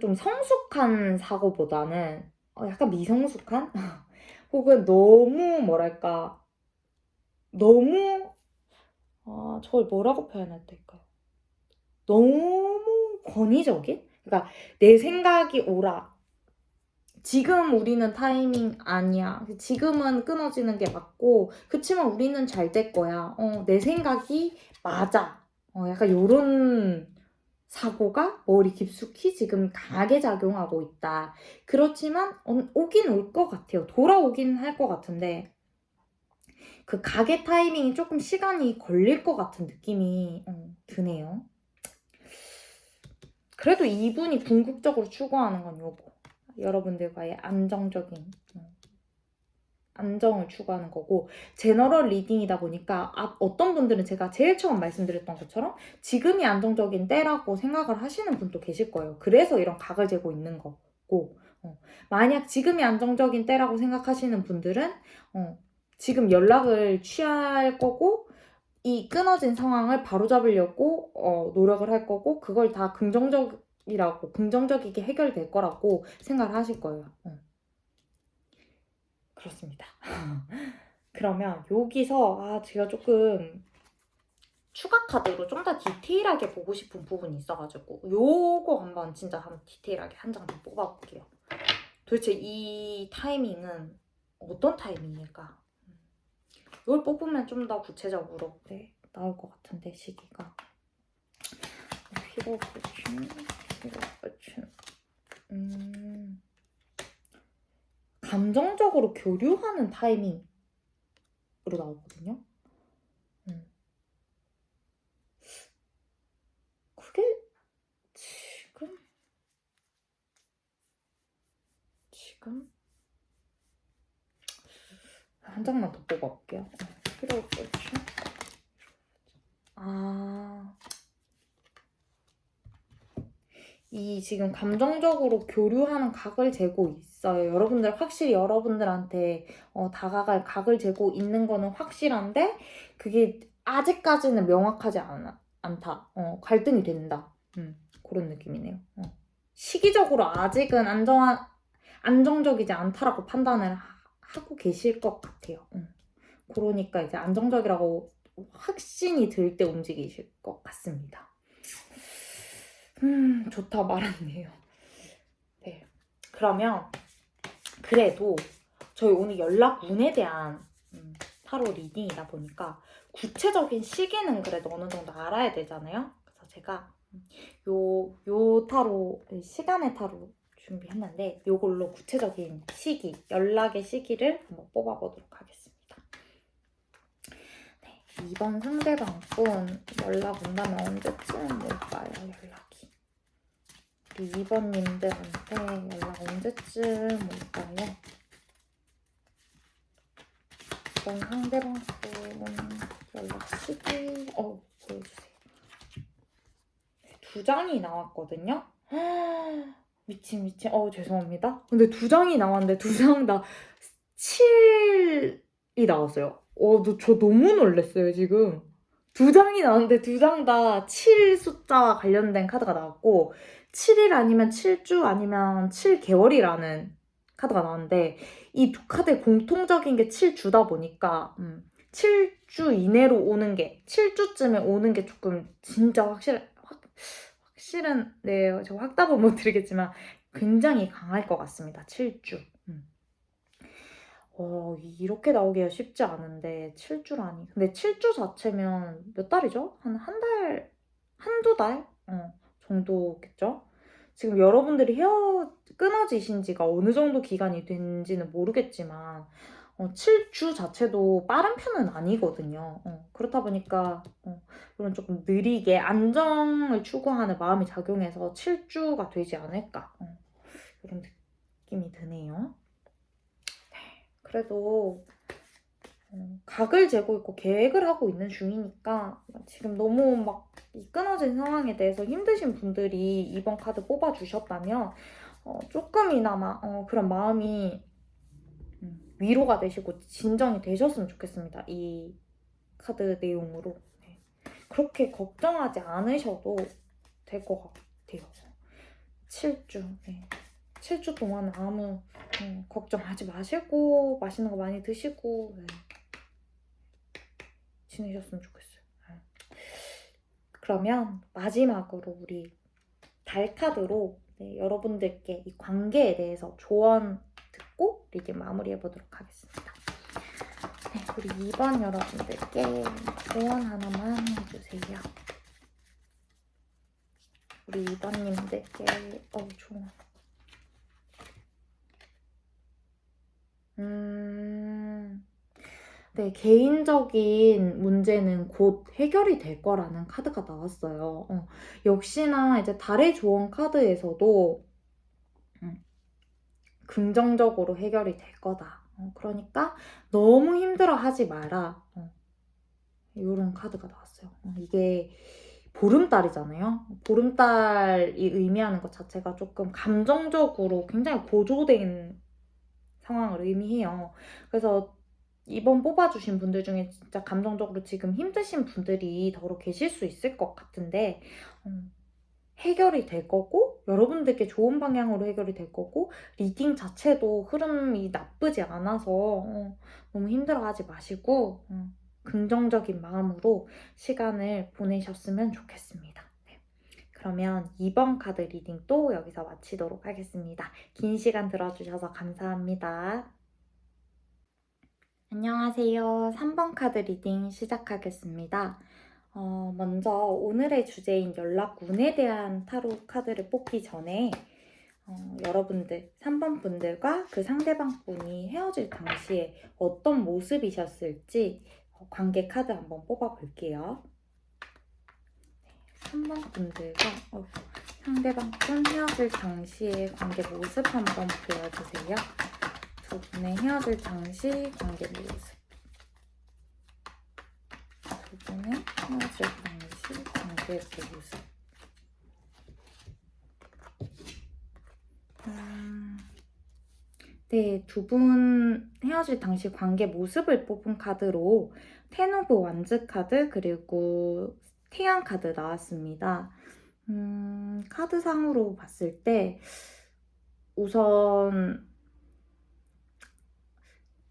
좀 성숙한 사고보다는 약간 미성숙한? 혹은 너무 뭐랄까 너무 저걸 뭐라고 표현해야 될까요? 너무 권위적인? 그러니까 내 생각이 옳아. 지금 우리는 타이밍 아니야. 지금은 끊어지는 게 맞고 그치만 우리는 잘 될 거야. 내 생각이 맞아. 약간 요런 사고가 머리 깊숙이 지금 강하게 작용하고 있다. 그렇지만 오긴 올 것 같아요. 돌아오긴 할 것 같은데 그 가게 타이밍이 조금 시간이 걸릴 것 같은 느낌이 드네요. 그래도 이분이 궁극적으로 추구하는 건 요거. 여러분들과의 안정을 추구하는 거고, 제너럴 리딩이다 보니까 어떤 분들은 제가 제일 처음 말씀드렸던 것처럼 지금이 안정적인 때라고 생각을 하시는 분도 계실 거예요. 그래서 이런 각을 재고 있는 거고, 만약 지금이 안정적인 때라고 생각하시는 분들은 지금 연락을 취할 거고, 이 끊어진 상황을 바로잡으려고 노력을 할 거고, 그걸 다 긍정적이게 해결될 거라고 생각을 하실 거예요. 그렇습니다. 그러면 여기서 제가 조금 추가 카드로 좀 더 디테일하게 보고 싶은 부분이 있어가지고 요거 한번 진짜 한번 디테일하게 한 장 더 뽑아볼게요. 도대체 이 타이밍은 어떤 타이밍일까? 이걸 뽑으면 좀 더 구체적으로 나올 것 같은데, 시기가. 피로 고침. 감정적으로 교류하는 타이밍으로 나오거든요. 그게 지금 한 장만 더 뽑아볼게요. 필요할 것 이 지금 감정적으로 교류하는 각을 재고 있어요. 여러분들 확실히 여러분들한테 다가갈 각을 재고 있는 거는 확실한데, 그게 아직까지는 명확하지 않다. 갈등이 된다. 그런 느낌이네요. 시기적으로 아직은 안정적이지 않다라고 판단을 하고 계실 것 같아요. 그러니까 이제 안정적이라고 확신이 들 때 움직이실 것 같습니다. 좋다 말았네요. 네. 그러면 그래도 저희 오늘 연락운에 대한 타로 리딩이다 보니까 구체적인 시기는 그래도 어느 정도 알아야 되잖아요. 그래서 제가 요 타로, 시간의 타로 준비했는데 요걸로 구체적인 시기, 연락의 시기를 한번 뽑아보도록 하겠습니다. 네, 이번 상대방분 연락 온다면 언제쯤 올까요, 연락이? 우리 2번님들한테 연락 언제쯤 올까요? 이번 상대방분 연락 시기 보여주세요. 네, 2장이 나왔거든요. 미친. 죄송합니다. 근데 2장이 나왔는데 2장 다 7이 나왔어요. 저 너무 놀랐어요, 지금. 2장이 나왔는데 2장 다 7 숫자와 관련된 카드가 나왔고, 7일 아니면 7주 아니면 7개월이라는 카드가 나왔는데, 이 두 카드의 공통적인 게 7주다 보니까 7주 이내로 오는 게, 7주쯤에 오는 게 조금 진짜 확실은 제가 확답은 못 드리겠지만 굉장히 강할 것 같습니다. 7주. 이렇게 나오기가 쉽지 않은데 7주라니. 근데 7주 자체면 몇 달이죠? 한두 달 정도겠죠? 지금 여러분들이 끊어지신 지가 어느 정도 기간이 된지는 모르겠지만 7주 자체도 빠른 편은 아니거든요. 그렇다 보니까 이런 조금 느리게 안정을 추구하는 마음이 작용해서 7주가 되지 않을까, 이런 느낌이 드네요. 그래도 각을 재고 있고 계획을 하고 있는 중이니까 지금 너무 막 이 끊어진 상황에 대해서 힘드신 분들이 이번 카드 뽑아주셨다면 조금이나마 그런 마음이 위로가 되시고 진정이 되셨으면 좋겠습니다. 이 카드 내용으로. 네. 그렇게 걱정하지 않으셔도 될 것 같아요. 7주. 네. 7주 동안 아무 걱정하지 마시고 맛있는 거 많이 드시고 지내셨으면 좋겠어요. 그러면 마지막으로 우리 달 카드로 여러분들께 이 관계에 대해서 조언 듣고 리딩 마무리해보도록 하겠습니다. 네, 우리 2번 여러분들께 조언 하나만 해주세요. 우리 2번님들께 조언. 네, 개인적인 문제는 곧 해결이 될 거라는 카드가 나왔어요. 역시나 이제 달의 조언 카드에서도 긍정적으로 해결이 될 거다. 그러니까 너무 힘들어하지 마라. 이런 카드가 나왔어요. 이게 보름달이잖아요. 보름달이 의미하는 것 자체가 조금 감정적으로 굉장히 고조된 상황을 의미해요. 그래서 이번 뽑아주신 분들 중에 진짜 감정적으로 지금 힘드신 분들이 더러 계실 수 있을 것 같은데 해결이 될 거고 여러분들께 좋은 방향으로 해결이 될 거고 리딩 자체도 흐름이 나쁘지 않아서 너무 힘들어하지 마시고 긍정적인 마음으로 시간을 보내셨으면 좋겠습니다. 네. 그러면 2번 카드 리딩도 여기서 마치도록 하겠습니다. 긴 시간 들어주셔서 감사합니다. 안녕하세요. 3번 카드 리딩 시작하겠습니다. 먼저 오늘의 주제인 연락운에 대한 타로 카드를 뽑기 전에 여러분들, 3번 분들과 그 상대방 분이 헤어질 당시에 어떤 모습이셨을지 관계 카드 한번 뽑아볼게요. 3번 분들과 상대방 분 헤어질 당시의 관계 모습 한번 보여주세요. 두 분의 헤어질 당시 관계 모습. 두 분의 헤어질 당시 관계 모습. 네, 두 분 헤어질 당시 관계 모습을 뽑은 카드로 텐 오브 완즈 카드 그리고 태양 카드 나왔습니다. 카드상으로 봤을 때 우선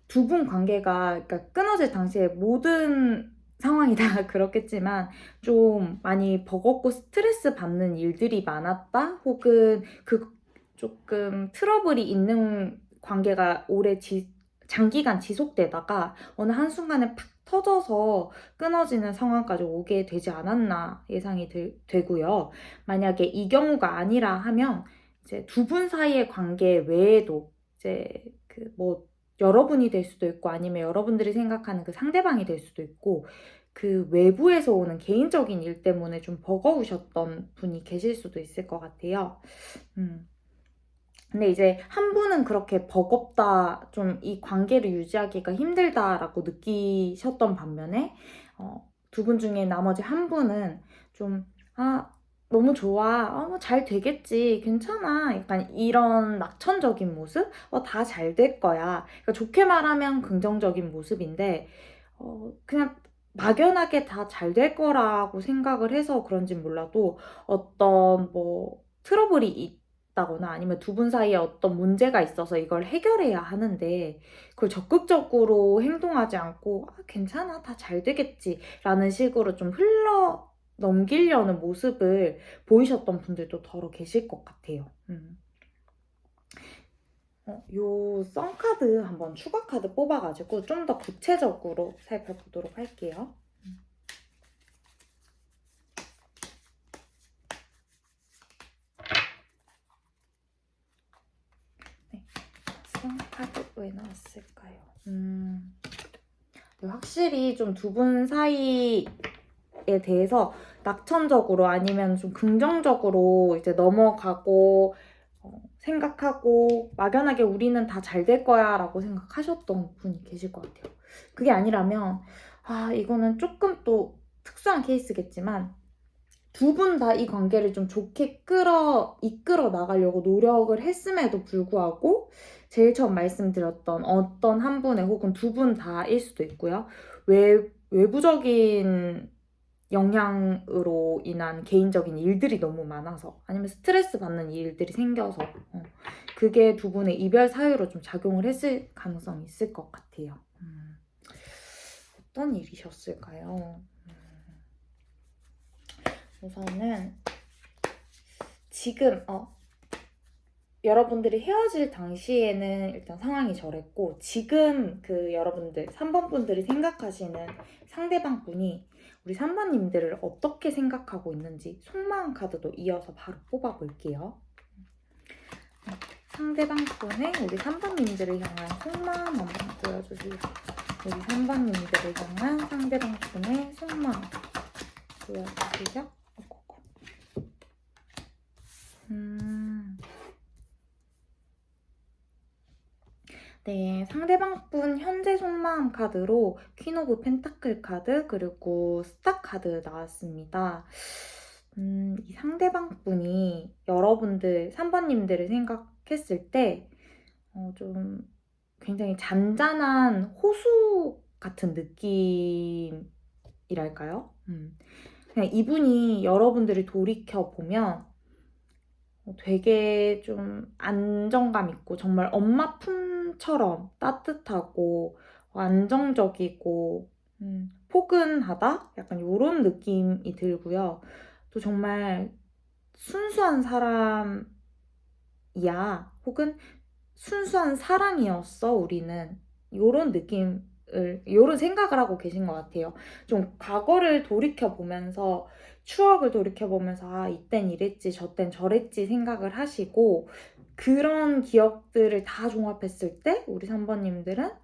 두 분 관계가 그러니까 끊어질 당시에 모든 상황이 다 그렇겠지만 좀 많이 버겁고 스트레스 받는 일들이 많았다? 혹은 그 조금 트러블이 있는 관계가 장기간 지속되다가 어느 한순간에 팍 터져서 끊어지는 상황까지 오게 되지 않았나 예상이 되고요. 만약에 이 경우가 아니라 하면 이제 두 분 사이의 관계 외에도 이제 여러분이 될 수도 있고 아니면 여러분들이 생각하는 그 상대방이 될 수도 있고 그 외부에서 오는 개인적인 일 때문에 좀 버거우셨던 분이 계실 수도 있을 것 같아요. 근데 이제 한 분은 그렇게 버겁다, 좀 이 관계를 유지하기가 힘들다라고 느끼셨던 반면에 두 분 중에 나머지 한 분은 좀 너무 좋아. 잘 되겠지. 괜찮아. 약간 이런 낙천적인 모습? 다 잘 될 거야. 그러니까 좋게 말하면 긍정적인 모습인데, 그냥 막연하게 다 잘 될 거라고 생각을 해서 그런진 몰라도 어떤 트러블이 있다거나 아니면 두 분 사이에 어떤 문제가 있어서 이걸 해결해야 하는데, 그걸 적극적으로 행동하지 않고, 괜찮아. 다 잘 되겠지. 라는 식으로 좀 넘기려는 모습을 보이셨던 분들도 더러 계실 것 같아요. 요 썬카드 한번 추가 카드 뽑아가지고 좀 더 구체적으로 살펴보도록 할게요. 네, 썬카드 왜 나왔을까요? 확실히 좀 두 분 사이에 대해서 낙천적으로 아니면 좀 긍정적으로 이제 넘어가고 생각하고 막연하게 우리는 다 잘 될 거야 라고 생각하셨던 분이 계실 것 같아요. 그게 아니라면 이거는 조금 또 특수한 케이스겠지만 두 분 다 이 관계를 좀 좋게 이끌어 나가려고 노력을 했음에도 불구하고 제일 처음 말씀드렸던 어떤 한 분의 혹은 두 분 다일 수도 있고요. 외부적인 영향으로 인한 개인적인 일들이 너무 많아서 아니면 스트레스 받는 일들이 생겨서 그게 두 분의 이별 사유로 좀 작용을 했을 가능성이 있을 것 같아요. 어떤 일이셨을까요? 우선은 지금 여러분들이 헤어질 당시에는 일단 상황이 저랬고 지금 그 여러분들 3번 분들이 생각하시는 상대방 분이 우리 3번님들을 어떻게 생각하고 있는지 속마음 카드도 이어서 바로 뽑아볼게요. 상대방 분의 우리 3번님들을 향한 속마음 한번 보여주세요. 우리 3번님들을 향한 상대방 분의 속마음 보여주세요. 네, 상대방 분 현재 속마음 카드로 퀸 오브 펜타클 카드 그리고 스타 카드 나왔습니다. 이 상대방 분이 여러분들 3번님들을 생각했을 때 좀 굉장히 잔잔한 호수 같은 느낌이랄까요? 그냥 이분이 여러분들을 돌이켜보면 되게 좀 안정감 있고 정말 엄마 품처럼 따뜻하고 안정적이고 포근하다? 약간 이런 느낌이 들고요. 또 정말 순수한 사람이야. 혹은 순수한 사랑이었어, 우리는. 요런 느낌을, 요런 생각을 하고 계신 것 같아요. 좀 과거를 돌이켜보면서, 추억을 돌이켜보면서, 아, 이땐 이랬지, 저땐 저랬지 생각을 하시고, 그런 기억들을 다 종합했을 때, 우리 3번님들은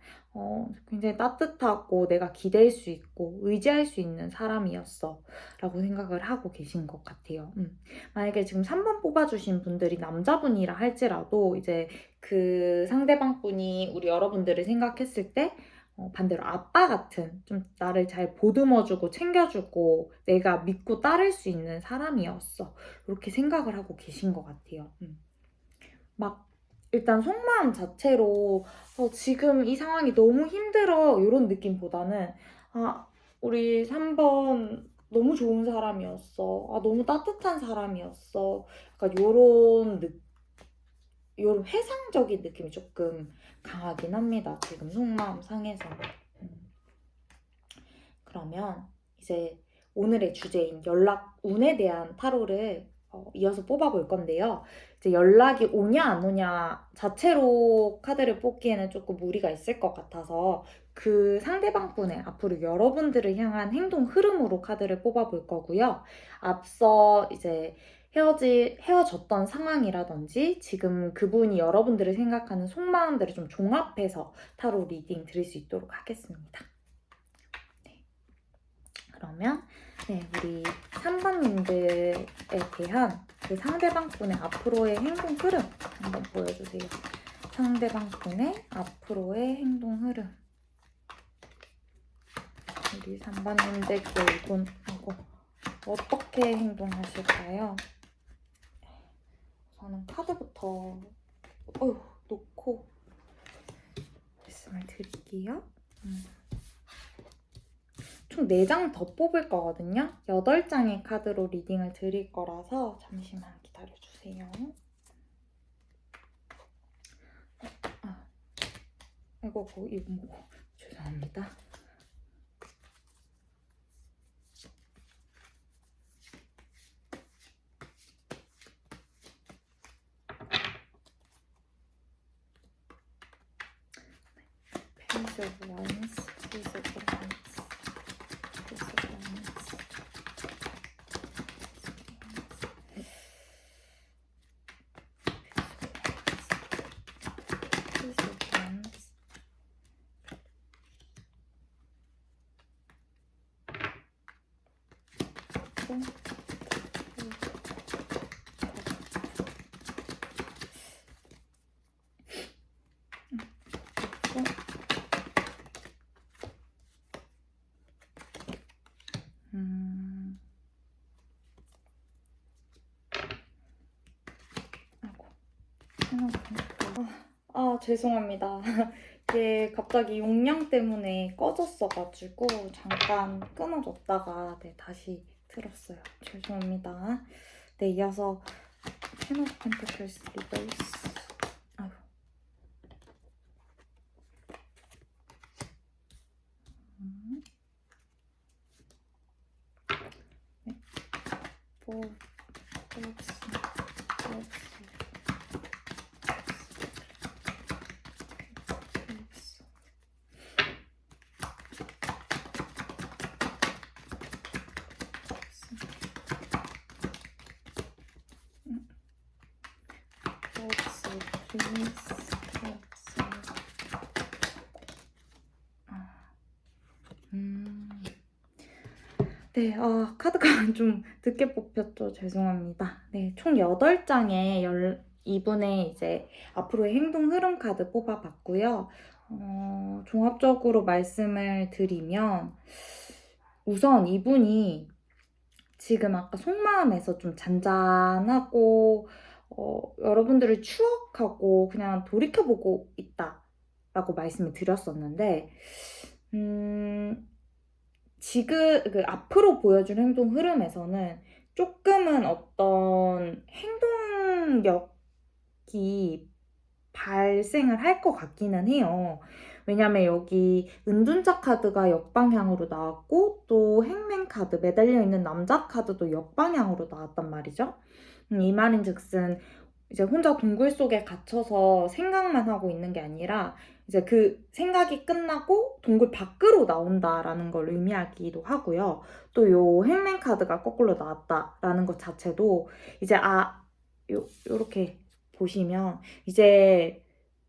굉장히 따뜻하고 내가 기댈 수 있고 의지할 수 있는 사람이었어 라고 생각을 하고 계신 것 같아요. 만약에 지금 3번 뽑아주신 분들이 남자분이라 할지라도 이제 그 상대방 분이 우리 여러분들을 생각했을 때 반대로 아빠 같은 좀 나를 잘 보듬어주고 챙겨주고 내가 믿고 따를 수 있는 사람이었어. 이렇게 생각을 하고 계신 것 같아요. 막 일단 속마음 자체로 지금 이 상황이 너무 힘들어 이런 느낌보다는 아 우리 3번 너무 좋은 사람이었어. 아 너무 따뜻한 사람이었어. 약간 요런 회상적인 느낌이 조금 강하긴 합니다. 지금 속마음 상에서. 그러면 이제 오늘의 주제인 연락 운에 대한 타로를 이어서 뽑아볼 건데요. 이제 연락이 오냐 안 오냐 자체로 카드를 뽑기에는 조금 무리가 있을 것 같아서 그 상대방 분의 앞으로 여러분들을 향한 행동 흐름으로 카드를 뽑아볼 거고요. 앞서 이제 헤어졌던 상황이라든지 지금 그분이 여러분들을 생각하는 속마음들을 좀 종합해서 타로 리딩 드릴 수 있도록 하겠습니다. 그러면 네, 우리 3번님들에 대한 그 상대방 분의 앞으로의 행동 흐름 한번 보여주세요. 상대방 분의 앞으로의 행동 흐름. 우리 3번님들께 이분하고 어떻게 행동하실까요? 저는 카드부터 놓고 말씀을 드릴게요. 총 4장 더 뽑을 거거든요. 8장의 카드로 리딩을 드릴 거라서 잠시만 기다려주세요. 이거 뭐 죄송합니다. Page of Wands, Page of Wands, Page of Wands. 죄송합니다. 이게 갑자기 용량 때문에 꺼졌어가지고 잠깐 끊어졌다가 다시 틀었어요. 죄송합니다. 네, 이어서 텐 오브 펜타클스 리버스. 네, 카드가 좀 늦게 뽑혔죠. 죄송합니다. 네, 총 8장의 이분의 이제 앞으로의 행동 흐름 카드 뽑아봤고요. 종합적으로 말씀을 드리면 우선 이분이 지금 아까 속마음에서 좀 잔잔하고 여러분들을 추억하고 그냥 돌이켜보고 있다라고 말씀을 드렸었는데 지금 그 앞으로 보여줄 행동 흐름에서는 조금은 어떤 행동력이 발생을 할 것 같기는 해요. 왜냐면 여기 은둔자 카드가 역방향으로 나왔고 또 행맨 카드, 매달려 있는 남자 카드도 역방향으로 나왔단 말이죠. 이 말인즉슨 이제 혼자 동굴 속에 갇혀서 생각만 하고 있는 게 아니라 이제 그 생각이 끝나고 동굴 밖으로 나온다라는 걸 의미하기도 하고요. 또 요 행맨 카드가 거꾸로 나왔다라는 것 자체도 이제 요렇게 보시면 이제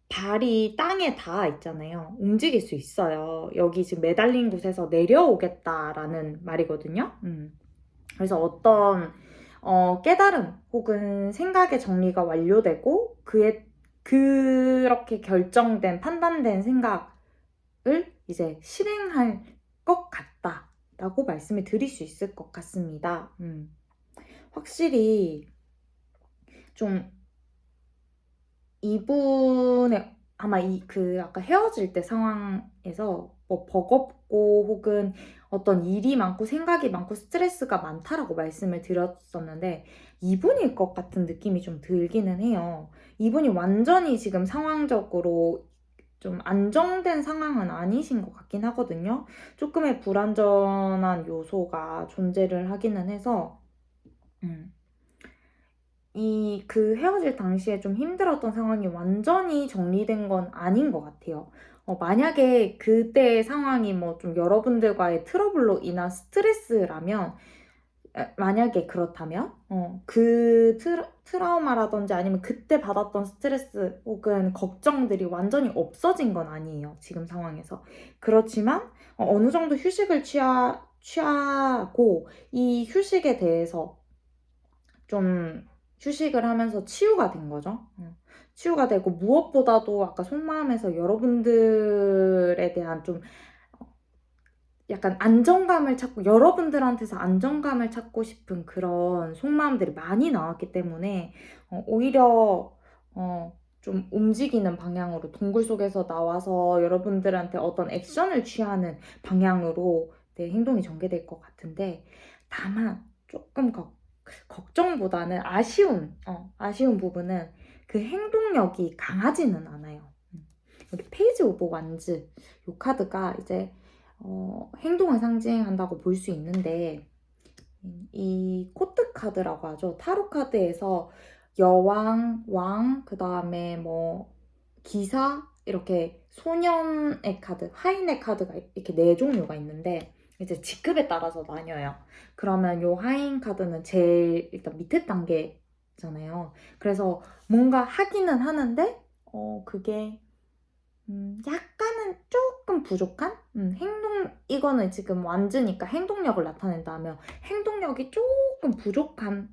발이 땅에 닿아 있잖아요. 움직일 수 있어요. 여기 지금 매달린 곳에서 내려오겠다라는 말이거든요. 그래서 어떤 깨달음 혹은 생각의 정리가 완료되고 그렇게 결정된 판단된 생각을 이제 실행할 것 같다라고 말씀을 드릴 수 있을 것 같습니다. 확실히 좀 이분의 아마 아까 헤어질 때 상황에서 뭐 버겁고 혹은 어떤 일이 많고 생각이 많고 스트레스가 많다라고 말씀을 드렸었는데 이분일 것 같은 느낌이 좀 들기는 해요. 이분이 완전히 지금 상황적으로 좀 안정된 상황은 아니신 것 같긴 하거든요. 조금의 불안전한 요소가 존재를 하기는 해서 그 헤어질 당시에 좀 힘들었던 상황이 완전히 정리된 건 아닌 것 같아요. 만약에 그때의 상황이 뭐 좀 여러분들과의 트러블로 인한 스트레스라면, 만약에 그렇다면, 그 트라우마라든지 아니면 그때 받았던 스트레스 혹은 걱정들이 완전히 없어진 건 아니에요. 지금 상황에서. 그렇지만, 어느 정도 휴식을 취하고, 이 휴식에 대해서 좀 휴식을 하면서 치유가 된 거죠. 치유가 되고 무엇보다도 아까 속마음에서 여러분들에 대한 좀 약간 안정감을 찾고 여러분들한테서 안정감을 찾고 싶은 그런 속마음들이 많이 나왔기 때문에 오히려 좀 움직이는 방향으로 동굴 속에서 나와서 여러분들한테 어떤 액션을 취하는 방향으로 내 행동이 전개될 것 같은데 다만 조금 걱정보다는 아쉬운 부분은 그 행동력이 강하지는 않아요. 여기 페이지 오브 완즈 이 카드가 이제 행동을 상징한다고 볼 수 있는데 이 코트 카드라고 하죠. 타로 카드에서 여왕, 왕, 그 다음에 뭐 기사 이렇게 소년의 카드, 하인의 카드가 이렇게 4종류가 있는데 이제 직급에 따라서 나뉘어요. 그러면 요 하인 카드는 제일 일단 밑에 단계잖아요. 그래서 뭔가 하기는 하는데 그게 약간은 조금 부족한? 이거는 지금 완즈니까 행동력을 나타낸다면 행동력이 조금 부족한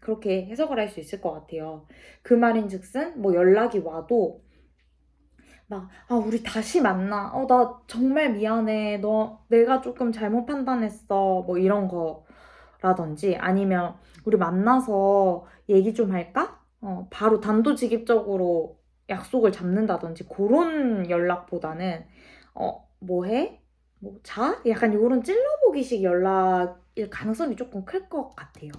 그렇게 해석을 할 수 있을 것 같아요. 그 말인즉슨 뭐 연락이 와도 우리 다시 만나. 나 정말 미안해. 내가 조금 잘못 판단했어. 뭐 이런 거라든지 아니면 우리 만나서 얘기 좀 할까? 바로 단도직입적으로 약속을 잡는다든지 그런 연락보다는 뭐 해? 뭐 자? 약간 이런 찔러보기식 연락일 가능성이 조금 클 것 같아요.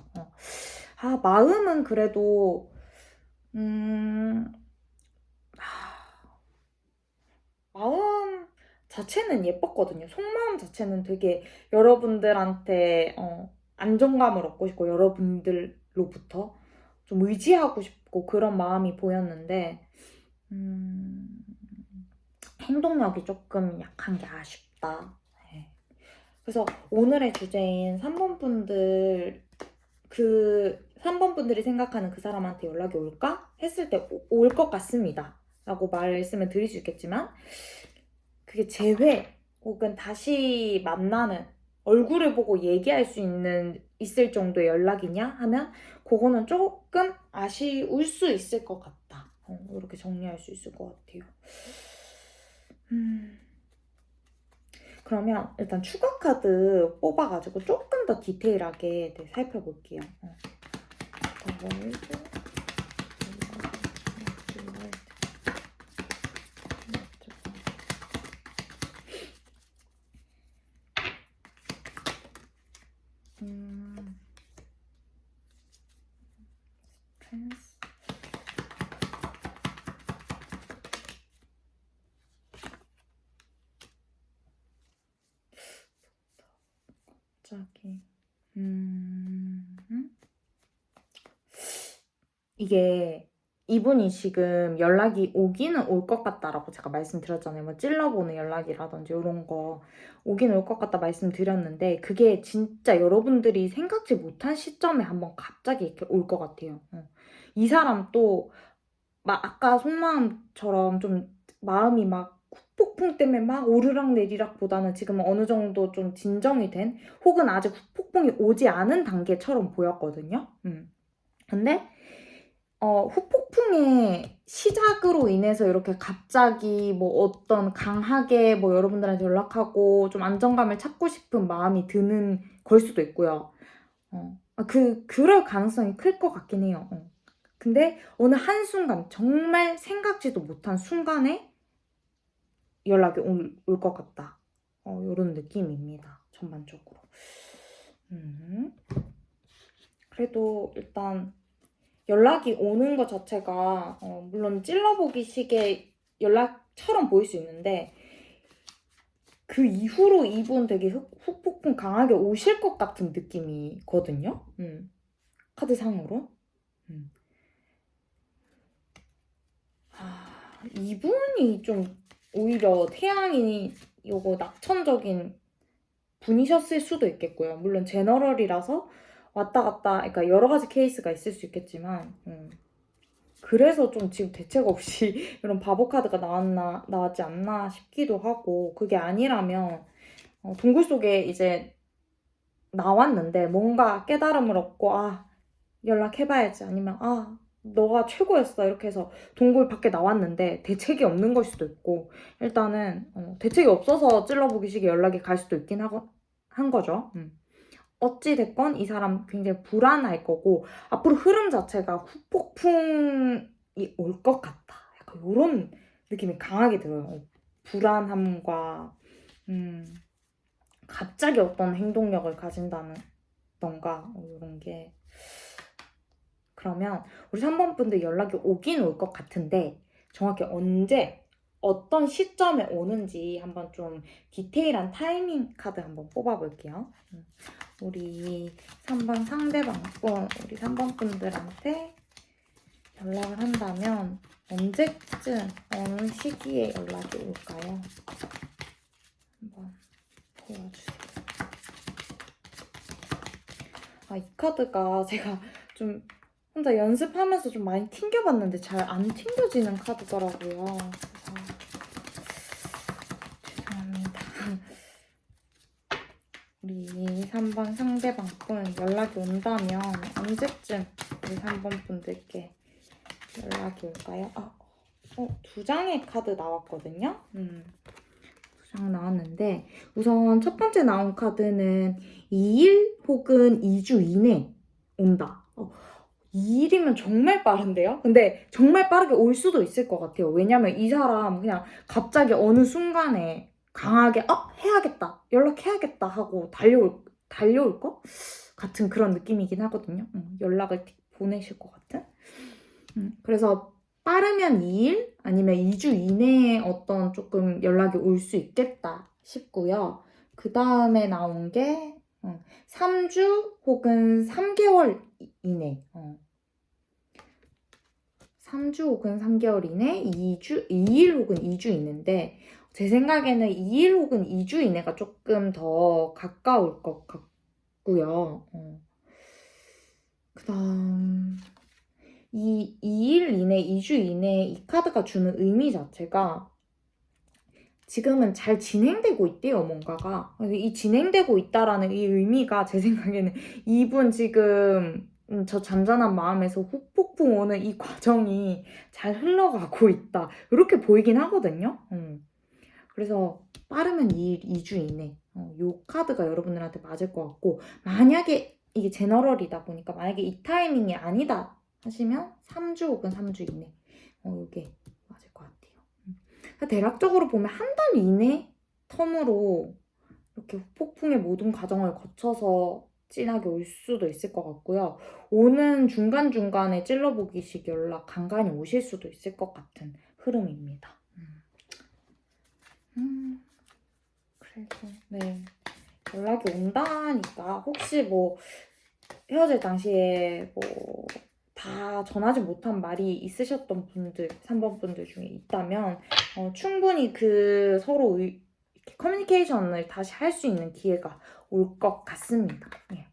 마음은 그래도 마음 자체는 예뻤거든요. 속마음 자체는 되게 여러분들한테 안정감을 얻고 싶고 여러분들로부터 좀 의지하고 싶고 그런 마음이 보였는데 행동력이 조금 약한 게 아쉽다. 네. 그래서 오늘의 주제인 3번 분들 그 3번 분들이 생각하는 그 사람한테 연락이 올까? 했을 때 올 것 같습니다. 라고 말씀을 드릴 수 있겠지만 그게 재회 혹은 다시 만나는 얼굴을 보고 얘기할 수 있을 정도의 연락이냐 하면 그거는 조금 아쉬울 수 있을 것 같다. 이렇게 정리할 수 있을 것 같아요. 그러면 일단 추가 카드 뽑아가지고 조금 더 디테일하게 살펴볼게요. 갑자기 이게 이분이 지금 연락이 오기는 올 것 같다라고 제가 말씀드렸잖아요. 뭐 찔러보는 연락이라든지 이런 거 오긴 올 것 같다 말씀드렸는데 그게 진짜 여러분들이 생각지 못한 시점에 한번 갑자기 이렇게 올 것 같아요. 이 사람 또 막 아까 속마음처럼 좀 마음이 막 후폭풍 때문에 막 오르락 내리락 보다는 지금 어느 정도 좀 진정이 된 혹은 아직 후폭풍이 오지 않은 단계처럼 보였거든요. 근데 후폭풍의 시작으로 인해서 이렇게 갑자기 뭐 어떤 강하게 뭐 여러분들한테 연락하고 좀 안정감을 찾고 싶은 마음이 드는 걸 수도 있고요. 그럴 가능성이 클 것 같긴 해요. 근데 어느 한순간 정말 생각지도 못한 순간에 연락이 올 것 같다. 이런 느낌입니다. 전반적으로. 그래도 일단 연락이 오는 것 자체가 물론 찔러보기 식의 연락처럼 보일 수 있는데 그 이후로 이분 되게 후폭풍 강하게 오실 것 같은 느낌이거든요. 카드상으로. 이분이 좀 오히려 태양이 요거 낙천적인 분이셨을 수도 있겠고요. 물론 제너럴이라서 왔다 갔다 그러니까 여러 가지 케이스가 있을 수 있겠지만 그래서 좀 지금 대책 없이 이런 바보 카드가 나왔지 않나 싶기도 하고 그게 아니라면 동굴 속에 이제 나왔는데 뭔가 깨달음을 얻고 연락해봐야지 아니면 너가 최고였어 이렇게 해서 동굴 밖에 나왔는데 대책이 없는 걸 수도 있고 일단은 대책이 없어서 찔러보기식의 연락이 갈 수도 있긴 한 거죠. 어찌됐건 이 사람 굉장히 불안할 거고 앞으로 흐름 자체가 후폭풍이 올 것 같다. 약간 이런 느낌이 강하게 들어요. 불안함과 갑자기 어떤 행동력을 가진다던가 이런 게 그러면 우리 3번 분들 연락이 오긴 올 것 같은데 정확히 언제 어떤 시점에 오는지 한번 좀 디테일한 타이밍 카드 한번 뽑아볼게요. 우리 3번 우리 3번 분들한테 연락을 한다면 언제쯤 어느 시기에 연락이 올까요? 한번 보여주세요. 이 카드가 제가 좀 혼자 연습하면서 좀 많이 튕겨봤는데 잘 안 튕겨지는 카드더라고요. 그래서 죄송합니다. 우리 3번 상대방 분 연락이 온다면 언제쯤 우리 3번 분들께 연락이 올까요? 2장의 카드 나왔거든요. 2장 나왔는데 우선 첫 번째 나온 카드는 2일 혹은 2주 이내 온다. 2일이면 정말 빠른데요? 근데 정말 빠르게 올 수도 있을 것 같아요. 왜냐면 이 사람 그냥 갑자기 어느 순간에 강하게 해야겠다, 연락해야겠다 하고 달려올 것 같은 그런 느낌이긴 하거든요. 연락을 보내실 것 같은. 그래서 빠르면 2일 아니면 2주 이내에 어떤 조금 연락이 올 수 있겠다 싶고요. 그 다음에 나온 게 3주 혹은 3개월 이내 3주 혹은 3개월 이내 2일 혹은 2주 이내인데 제 생각에는 2일 혹은 2주 이내가 조금 더 가까울 것 같고요. 그 다음 2일 이내, 2주 이내 이 카드가 주는 의미 자체가 지금은 잘 진행되고 있대요, 뭔가가. 이 진행되고 있다라는 이 의미가 제 생각에는 이분 지금 저 잔잔한 마음에서 후폭풍 오는 이 과정이 잘 흘러가고 있다. 이렇게 보이긴 하거든요. 그래서 빠르면 2주 이내. 요 카드가 여러분들한테 맞을 것 같고, 만약에 이게 제너럴이다 보니까 만약에 이 타이밍이 아니다 하시면 3주 혹은 3주 이내. 요게 맞을 것 같아요. 대략적으로 보면 한 달 이내 텀으로 이렇게 폭풍의 모든 과정을 거쳐서 진하게 올 수도 있을 것 같고요. 오는 중간중간에 찔러보기식 연락 간간히 오실 수도 있을 것 같은 흐름입니다. 그래서 네, 연락이 온다니까 혹시 뭐 헤어질 당시에 뭐 다 전하지 못한 말이 있으셨던 분들, 3번 분들 중에 있다면 충분히 그 서로 이렇게 커뮤니케이션을 다시 할 수 있는 기회가 올 것 같습니다. 예.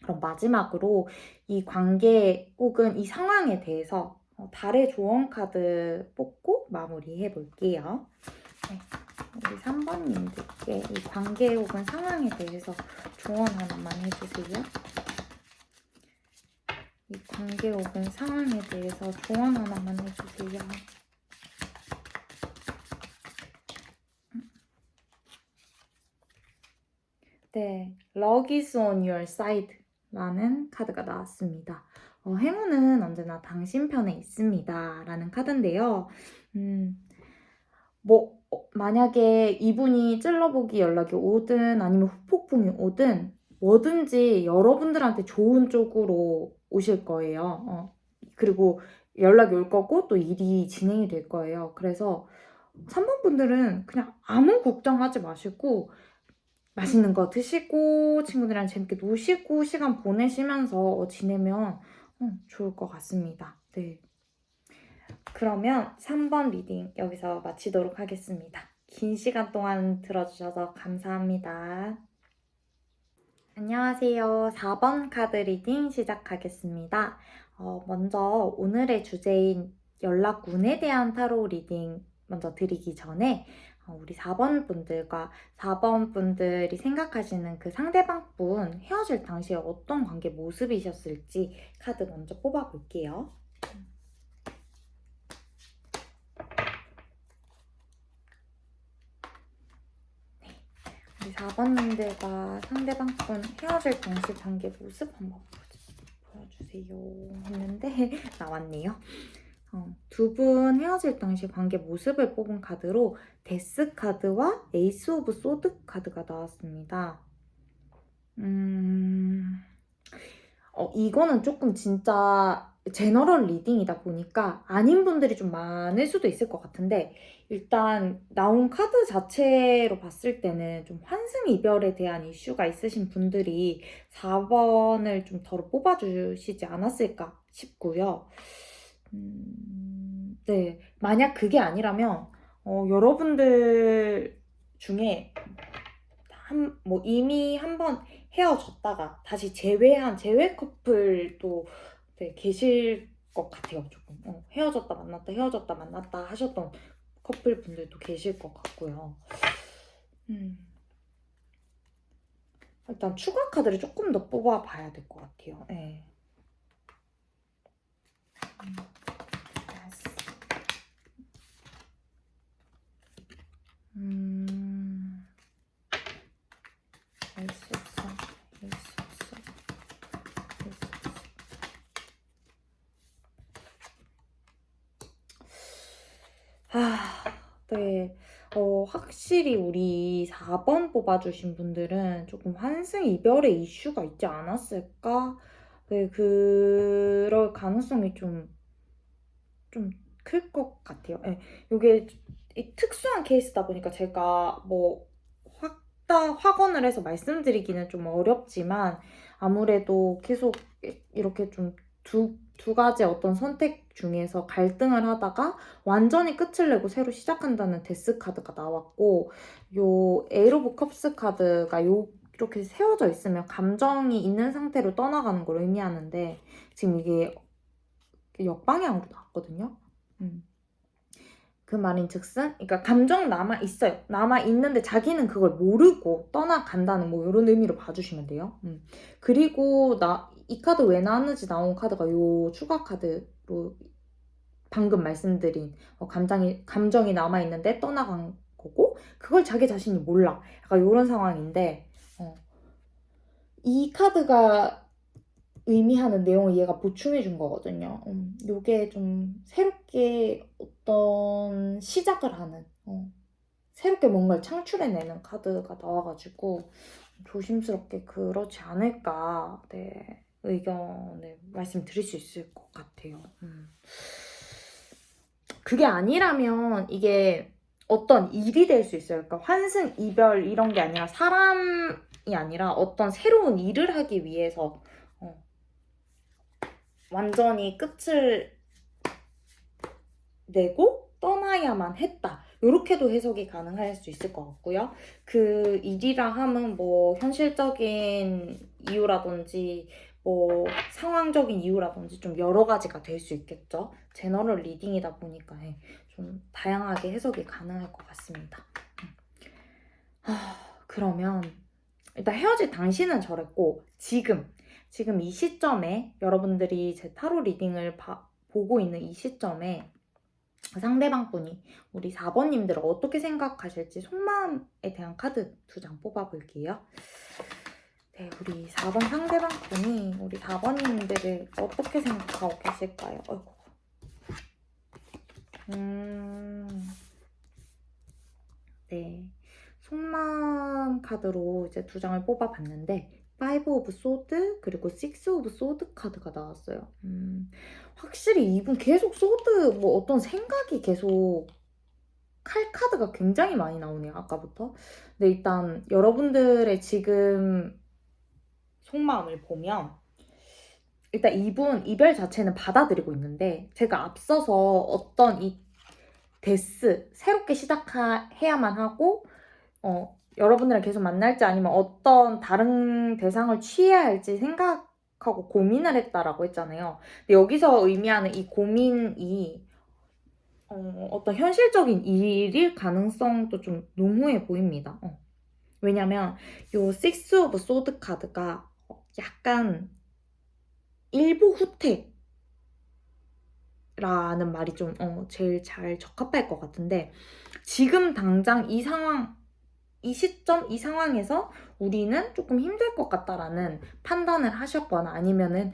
그럼 마지막으로 이 관계 혹은 이 상황에 대해서 달의 조언 카드 뽑고 마무리해 볼게요. 네. 우리 3번님들께 이 관계 혹은 상황에 대해서 조언 하나만 해주세요. 이 관계 혹은 상황에 대해서 조언 하나만 해주세요. 네, Luck is on your side 라는 카드가 나왔습니다. 행운은 언제나 당신 편에 있습니다 라는 카드인데요. 만약에 이분이 찔러보기 연락이 오든 아니면 후폭풍이 오든 뭐든지 여러분들한테 좋은 쪽으로 오실 거예요. 그리고 연락이 올 거고 또 일이 진행이 될 거예요. 그래서 3번 분들은 그냥 아무 걱정하지 마시고 맛있는 거 드시고 친구들이랑 재밌게 노시고 시간 보내시면서 지내면 좋을 것 같습니다. 네. 그러면 3번 리딩 여기서 마치도록 하겠습니다. 긴 시간 동안 들어주셔서 감사합니다. 안녕하세요. 4번 카드 리딩 시작하겠습니다. 먼저 오늘의 주제인 연락운에 대한 타로 리딩 먼저 드리기 전에 우리 4번 분들과 4번 분들이 생각하시는 그 상대방 분 헤어질 당시에 어떤 관계 모습이셨을지 카드 먼저 뽑아볼게요. 우리 4번님들과 상대방 분 헤어질 당시 관계 모습 한번 보여주세요 했는데 나왔네요. 두 분 헤어질 당시 관계 모습을 뽑은 카드로 데스 카드와 에이스 오브 소드 카드가 나왔습니다. 이거는 조금 진짜 제너럴 리딩이다 보니까 아닌 분들이 좀 많을 수도 있을 것 같은데 일단 나온 카드 자체로 봤을 때는 좀 환승 이별에 대한 이슈가 있으신 분들이 4번을 좀 덜어 뽑아주시지 않았을까 싶고요. 네, 만약 그게 아니라면 여러분들 중에 이미 한번 헤어졌다가 다시 재회 커플도 네, 계실 것 같아요. 조금 헤어졌다 만났다 헤어졌다 만났다 하셨던 커플 분들도 계실 것 같고요. 일단 추가 카드를 조금 더 뽑아봐야 될 것 같아요. 네. 네. 확실히 우리 4번 뽑아주신 분들은 조금 환승 이별의 이슈가 있지 않았을까? 네, 그럴 가능성이 좀 클 것 같아요. 네, 이게 특수한 케이스다 보니까 제가 뭐 확언을 해서 말씀드리기는 좀 어렵지만 아무래도 계속 이렇게 좀 두 가지 어떤 선택 중에서 갈등을 하다가 완전히 끝을 내고 새로 시작한다는 데스 카드가 나왔고 요 에이 오브 컵스 카드가 이렇게 세워져 있으면 감정이 있는 상태로 떠나가는 걸 의미하는데 지금 이게 역방향으로 나왔거든요. 그 말인즉슨 그러니까 감정 남아있어요. 남아있는데 자기는 그걸 모르고 떠나간다는 뭐 이런 의미로 봐주시면 돼요. 그리고 이 카드 왜 나왔는지 나온 카드가 요 추가 카드로 방금 말씀드린 감정이 남아있는데 떠나간 거고 그걸 자기 자신이 몰라. 약간 이런 상황인데 이 카드가 의미하는 내용을 얘가 보충해 준 거거든요. 요게 좀 새롭게 어떤 시작을 하는 새롭게 뭔가를 창출해내는 카드가 나와가지고 조심스럽게 그렇지 않을까 네, 의견을 말씀드릴 수 있을 것 같아요. 그게 아니라면 이게 어떤 일이 될 수 있어요. 그러니까 환승, 이별 이런 게 아니라 사람이 아니라 어떤 새로운 일을 하기 위해서 완전히 끝을 내고 떠나야만 했다. 이렇게도 해석이 가능할 수 있을 것 같고요. 그 일이라 함은 뭐 현실적인 이유라든지 뭐 상황적인 이유라든지 좀 여러 가지가 될 수 있겠죠. 제너럴 리딩이다 보니까 좀 다양하게 해석이 가능할 것 같습니다. 그러면 일단 헤어질 당시는 저랬고 지금 이 시점에 여러분들이 제 타로 리딩을 보고 있는 이 시점에 상대방 분이 우리 4번님들을 어떻게 생각하실지 속마음에 대한 카드 2장 뽑아볼게요. 네, 우리 4번 상대방 분이 우리 4번님들을 어떻게 생각하고 계실까요? 어이구. 네, 속마음 카드로 이제 2장을 뽑아봤는데 5 of Swords 그리고 6 of Swords 카드가 나왔어요. 확실히 이분 계속 소드 뭐 어떤 생각이 계속 칼 카드가 굉장히 많이 나오네요. 아까부터. 근데 일단 여러분들의 지금 속마음을 보면 일단 이분 이별 자체는 받아들이고 있는데 제가 앞서서 어떤 이 새롭게 시작해야만 하고 여러분들이랑 계속 만날지 아니면 어떤 다른 대상을 취해야 할지 생각하고 고민을 했다라고 했잖아요. 근데 여기서 의미하는 이 고민이 어떤 현실적인 일일 가능성도 좀 농후해 보입니다. 왜냐면 요 6 of Swords 카드가 약간 일보 후퇴라는 말이 좀 제일 잘 적합할 것 같은데 지금 당장 이 상황 이 시점, 이 상황에서 우리는 조금 힘들 것 같다라는 판단을 하셨거나 아니면은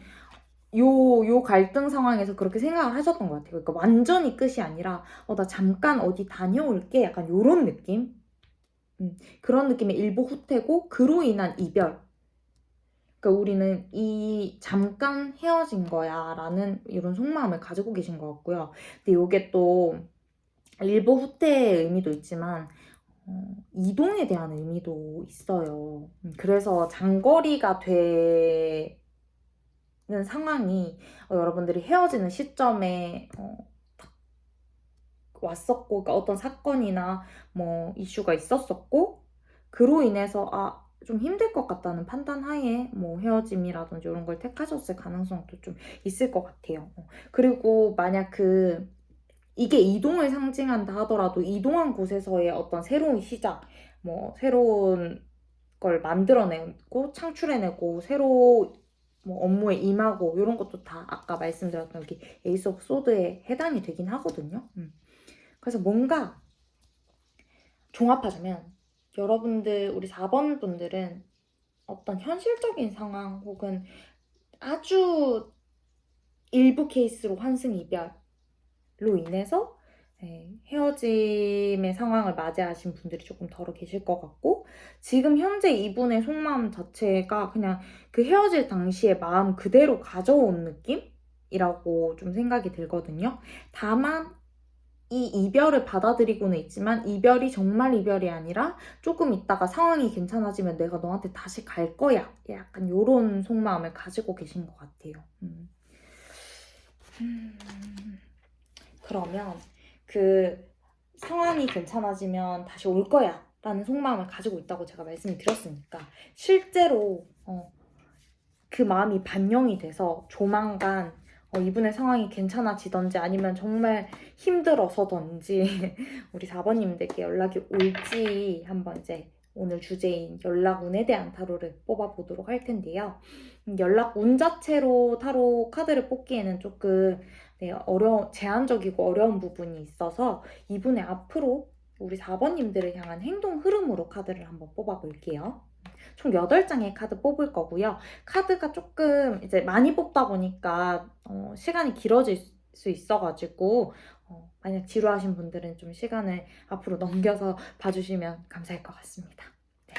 요 갈등 상황에서 그렇게 생각을 하셨던 것 같아요. 그러니까 완전히 끝이 아니라 나 잠깐 어디 다녀올게 약간 요런 느낌? 그런 느낌의 일보 후퇴고 그로 인한 이별. 그러니까 우리는 이 잠깐 헤어진 거야 라는 이런 속마음을 가지고 계신 것 같고요. 근데 요게 또 일보 후퇴의 의미도 있지만 이동에 대한 의미도 있어요. 그래서 장거리가 되는 상황이 여러분들이 헤어지는 시점에 왔었고, 그러니까 어떤 사건이나 뭐 이슈가 있었었고, 그로 인해서 좀 힘들 것 같다는 판단 하에 뭐 헤어짐이라든지 이런 걸 택하셨을 가능성도 좀 있을 것 같아요. 그리고 만약 이게 이동을 상징한다 하더라도 이동한 곳에서의 어떤 새로운 시작, 뭐 새로운 걸 만들어내고 창출해내고 새로 뭐 업무에 임하고 이런 것도 다 아까 말씀드렸던 여기 에이스 오브 소드에 해당이 되긴 하거든요. 그래서 뭔가 종합하자면 여러분들 우리 4번 분들은 어떤 현실적인 상황 혹은 아주 일부 케이스로 환승 이별로 인해서 헤어짐의 상황을 맞이하신 분들이 조금 덜어 계실 것 같고 지금 현재 이분의 속마음 자체가 그냥 그 헤어질 당시의 마음 그대로 가져온 느낌이라고 좀 생각이 들거든요. 다만 이 이별을 받아들이고는 있지만 이별이 정말 이별이 아니라 조금 있다가 상황이 괜찮아지면 내가 너한테 다시 갈 거야. 약간 이런 속마음을 가지고 계신 것 같아요. 그러면 그 상황이 괜찮아지면 다시 올 거야 라는 속마음을 가지고 있다고 제가 말씀을 드렸으니까 실제로 그 마음이 반영이 돼서 조만간 이분의 상황이 괜찮아지던지 아니면 정말 힘들어서던지 우리 4번님들께 연락이 올지 한번 이제 오늘 주제인 연락운에 대한 타로를 뽑아보도록 할 텐데요. 연락운 자체로 타로 카드를 뽑기에는 조금 네, 제한적이고 어려운 부분이 있어서 이분의 앞으로 우리 4번님들을 향한 행동 흐름으로 카드를 한번 뽑아볼게요. 총 8장의 카드 뽑을 거고요. 카드가 조금 이제 많이 뽑다 보니까 시간이 길어질 수 있어가지고 만약 지루하신 분들은 좀 시간을 앞으로 넘겨서 봐주시면 감사할 것 같습니다. 네.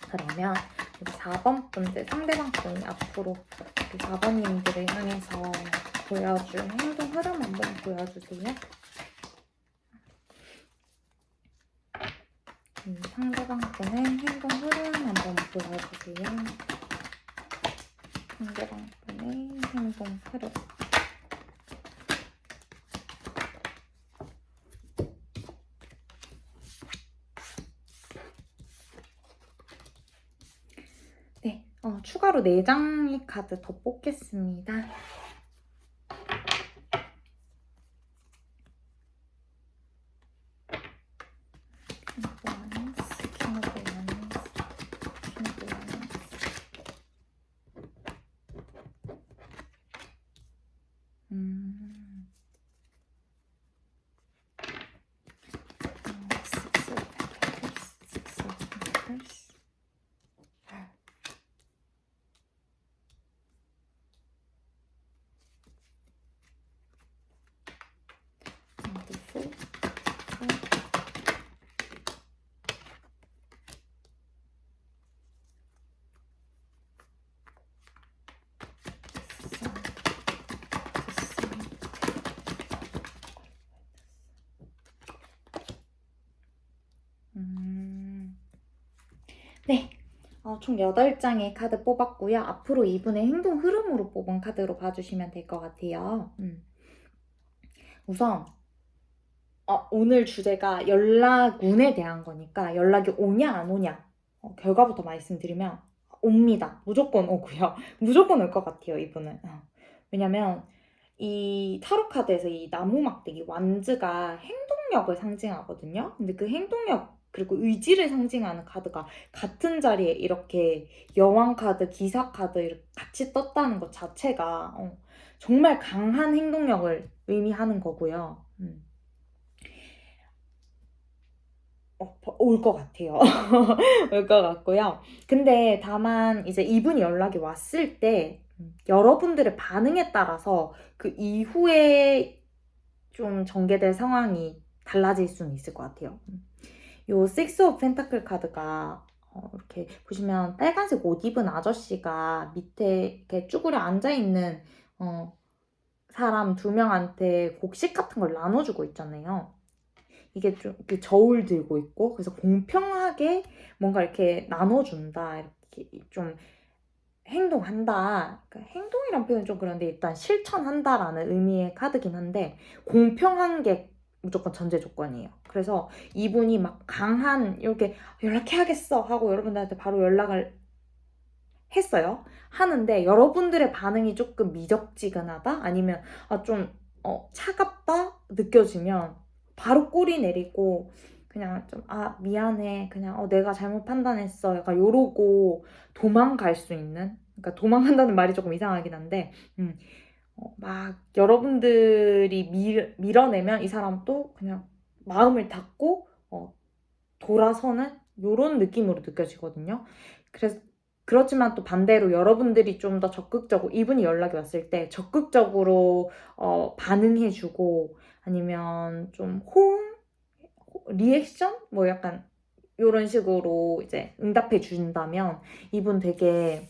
그러면 우리 4번 분들 상대방 분이 앞으로 우리 4번님들을 향해서 보여줄 행동 흐름 한번 보여주세요. 상대방 분의 행동 흐름 한번 보여주세요. 상대방 분의 행동 흐름. 네, 추가로 4장의 카드 더 뽑겠습니다. 네, 총 8장의 카드 뽑았고요. 앞으로 이분의 행동 흐름으로 뽑은 카드로 봐주시면 될 것 같아요. 우선 오늘 주제가 연락운에 대한 거니까 연락이 오냐 안 오냐 결과부터 말씀드리면 옵니다. 무조건 오고요. 무조건 올 것 같아요, 이분은. 왜냐면 이 타로 카드에서 이 나무 막대기 완즈가 행동력을 상징하거든요. 근데 그 행동력 그리고 의지를 상징하는 카드가 같은 자리에 이렇게 여왕 카드, 기사 카드 이렇게 같이 떴다는 것 자체가 정말 강한 행동력을 의미하는 거고요. 올 것 같아요. 올 것 같고요. 근데 다만 이제 이분이 연락이 왔을 때 여러분들의 반응에 따라서 그 이후에 좀 전개될 상황이 달라질 수는 있을 것 같아요. 요 식스 오브 펜타클 카드가 이렇게 보시면 빨간색 옷 입은 아저씨가 밑에 이렇게 쭈그려 앉아있는 사람 2명한테 곡식 같은 걸 나눠주고 있잖아요. 이게 좀 이렇게 저울 들고 있고 그래서 공평하게 뭔가 이렇게 나눠준다 이렇게 좀 행동한다. 그러니까 행동이란 표현은 좀 그런데 일단 실천한다라는 의미의 카드긴 한데 공평한 게 무조건 전제 조건이에요. 그래서 이분이 막 강한 이렇게 연락해야겠어 하고 여러분들한테 바로 연락을 했어요. 하는데 여러분들의 반응이 조금 미적지근하다? 아니면 좀 차갑다? 느껴지면 바로 꼬리 내리고 그냥 좀 미안해 그냥 내가 잘못 판단했어 약간 요러고 도망갈 수 있는 그러니까 도망간다는 말이 조금 이상하긴 한데 막 여러분들이 밀어내면 이 사람도 그냥 마음을 닫고 돌아서는 요런 느낌으로 느껴지거든요. 그래서 그렇지만 또 반대로 여러분들이 좀 더 적극적으로 이분이 연락이 왔을 때 적극적으로 반응해주고 아니면 좀 리액션? 뭐 약간 이런 식으로 이제 응답해 준다면 이분 되게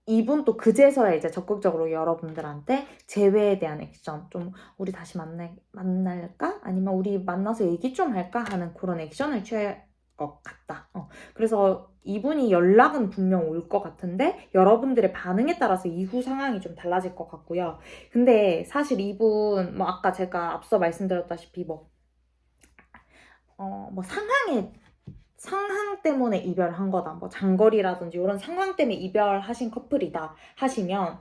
이분 또 그제서야 이제 적극적으로 여러분들한테 재회에 대한 액션 좀 우리 다시 만날까? 아니면 우리 만나서 얘기 좀 할까? 하는 그런 액션을 취할 것 같다. 그래서 이분이 연락은 분명 올 것 같은데 여러분들의 반응에 따라서 이후 상황이 좀 달라질 것 같고요. 근데 사실 이분 뭐 아까 제가 앞서 말씀드렸다시피 뭐 상황 때문에 이별한 거다. 뭐 장거리라든지 이런 상황 때문에 이별하신 커플이다 하시면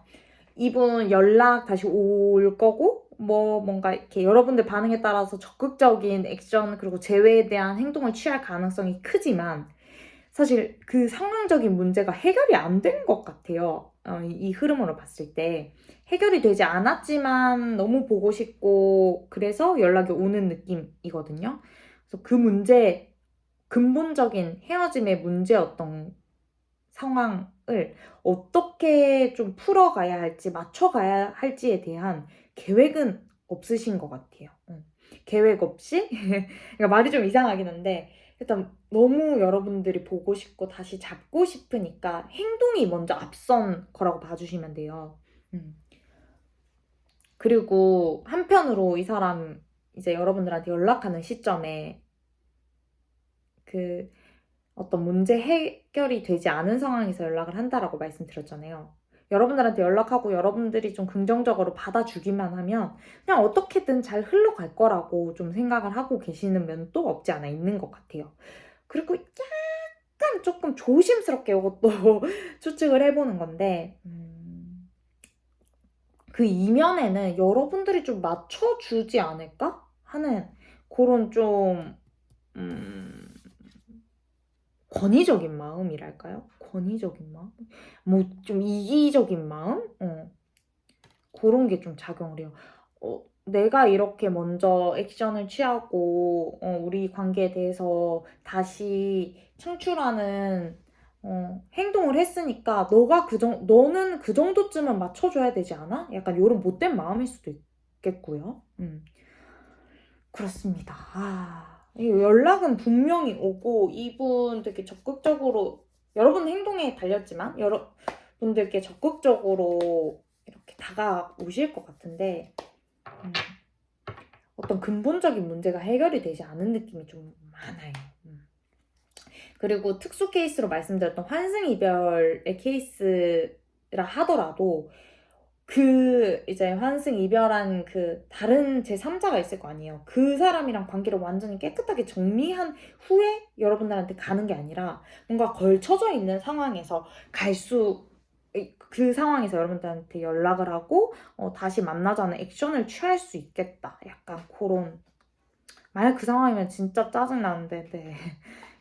이분 연락 다시 올 거고 뭔가 이렇게 여러분들 반응에 따라서 적극적인 액션 그리고 재회에 대한 행동을 취할 가능성이 크지만 사실 그 상황적인 문제가 해결이 안 된 것 같아요. 이 흐름으로 봤을 때. 해결이 되지 않았지만 너무 보고 싶고 그래서 연락이 오는 느낌이거든요. 그래서 그 문제, 근본적인 헤어짐의 문제였던 상황을 어떻게 좀 풀어가야 할지, 맞춰가야 할지에 대한 계획은 없으신 것 같아요. 계획 없이? 그러니까 말이 좀 이상하긴 한데 일단 너무 여러분들이 보고 싶고 다시 잡고 싶으니까 행동이 먼저 앞선 거라고 봐주시면 돼요. 그리고 한편으로 이 사람 이제 여러분들한테 연락하는 시점에 그 어떤 문제 해결이 되지 않은 상황에서 연락을 한다라고 말씀드렸잖아요. 여러분들한테 연락하고 여러분들이 좀 긍정적으로 받아주기만 하면 그냥 어떻게든 잘 흘러갈 거라고 좀 생각을 하고 계시는 면도 없지 않아 있는 것 같아요. 그리고 약간 조금 조심스럽게 이것도 추측을 해보는 건데 그 이면에는 여러분들이 좀 맞춰주지 않을까 하는 그런 좀 권위적인 마음이랄까요? 권위적인 마음? 뭐 좀 이기적인 마음? 그런 게 좀 작용을 해요. 내가 이렇게 먼저 액션을 취하고 우리 관계에 대해서 다시 창출하는 행동을 했으니까 너는 그 정도쯤은 맞춰줘야 되지 않아? 약간 이런 못된 마음일 수도 있겠고요. 그렇습니다. 이 연락은 분명히 오고 이분 되게 적극적으로 여러분 행동에 달렸지만 여러분들께 적극적으로 이렇게 다가오실 것 같은데 어떤 근본적인 문제가 해결이 되지 않은 느낌이 좀 많아요. 그리고 특수 케이스로 말씀드렸던 환승 이별의 케이스라 하더라도 그 이제 환승 이별한 그 다른 제3자가 있을 거 아니에요. 그 사람이랑 관계를 완전히 깨끗하게 정리한 후에 여러분들한테 가는 게 아니라 뭔가 걸쳐져 있는 상황에서 그 상황에서 여러분들한테 연락을 하고 다시 만나자는 액션을 취할 수 있겠다. 약간 그런 만약 그 상황이면 진짜 짜증나는데 네.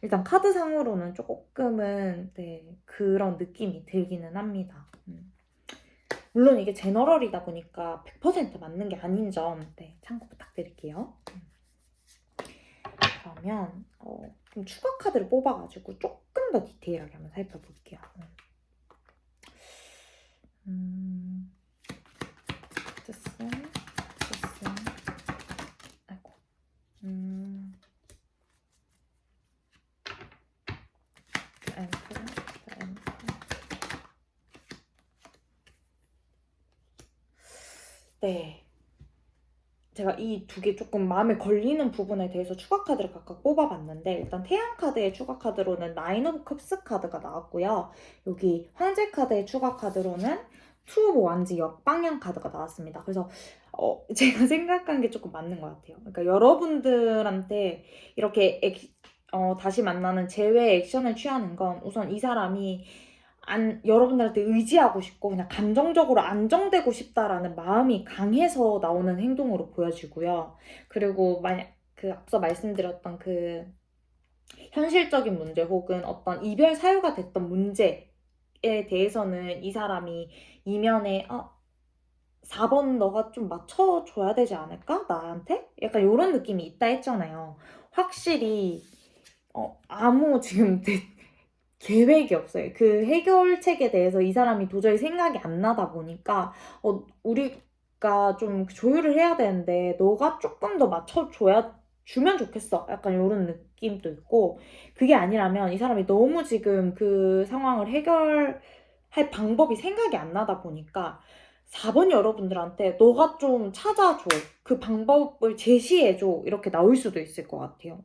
일단 카드상으로는 조금은 네, 그런 느낌이 들기는 합니다. 물론 이게 제너럴이다 보니까 100% 맞는 게 아닌 점 네, 참고 부탁드릴게요. 그러면 좀 추가 카드를 뽑아가지고 조금 더 디테일하게 한번 살펴볼게요. 됐음, 아이고, 네. 제가 이 두 개 조금 마음에 걸리는 부분에 대해서 추가 카드를 각각 뽑아봤는데 일단 태양 카드의 추가 카드로는 나인 오브 컵스 카드가 나왔고요. 여기 황제 카드의 추가 카드로는 투 오브 완즈 역방향 카드가 나왔습니다. 그래서 제가 생각한 게 조금 맞는 것 같아요. 그러니까 여러분들한테 이렇게 다시 만나는 재회 액션을 취하는 건 우선 이 사람이 여러분들한테 의지하고 싶고 그냥 감정적으로 안정되고 싶다라는 마음이 강해서 나오는 행동으로 보여지고요. 그리고 만약 그 앞서 말씀드렸던 그 현실적인 문제 혹은 어떤 이별 사유가 됐던 문제에 대해서는 이 사람이 이면에 4번 너가 좀 맞춰줘야 되지 않을까? 나한테? 약간 이런 느낌이 있다 했잖아요. 확실히 아무 지금 계획이 없어요. 그 해결책에 대해서 이 사람이 도저히 생각이 안 나다 보니까 우리가 좀 조율을 해야 되는데 너가 조금 더 주면 좋겠어. 약간 이런 느낌도 있고 그게 아니라면 이 사람이 너무 지금 그 상황을 해결할 방법이 생각이 안 나다 보니까 4번 여러분들한테 너가 좀 찾아줘. 그 방법을 제시해줘. 이렇게 나올 수도 있을 것 같아요.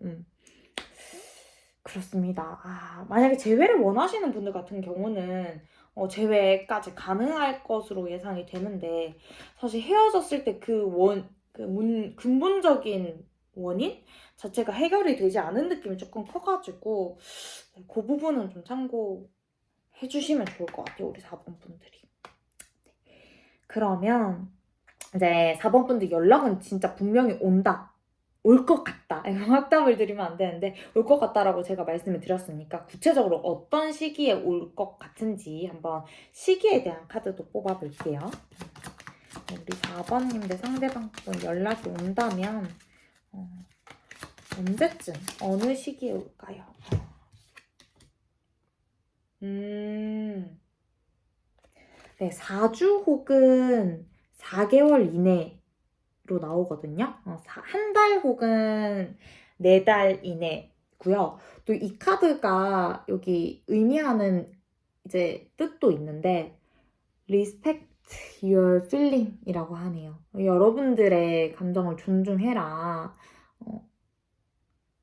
그렇습니다. 만약에 재회를 원하시는 분들 같은 경우는 재회까지 가능할 것으로 예상이 되는데 사실 헤어졌을 때 근본적인 원인 자체가 해결이 되지 않은 느낌이 조금 커가지고 그 부분은 좀 참고해 주시면 좋을 것 같아요. 우리 4번 분들이. 그러면 이제 4번 분들 연락은 진짜 분명히 온다. 올 것 같다. 확답을 드리면 안 되는데 올 것 같다라고 제가 말씀을 드렸으니까 구체적으로 어떤 시기에 올 것 같은지 한번 시기에 대한 카드도 뽑아볼게요. 우리 4번님들 상대방 분 연락이 온다면 언제쯤 어느 시기에 올까요? 네, 4주 혹은 4개월 이내로 나오거든요. 한 달 혹은 4달 이내고요. 또 이 카드가 여기 의미하는 이제 뜻도 있는데 respect your feeling 이라고 하네요. 여러분들의 감정을 존중해라.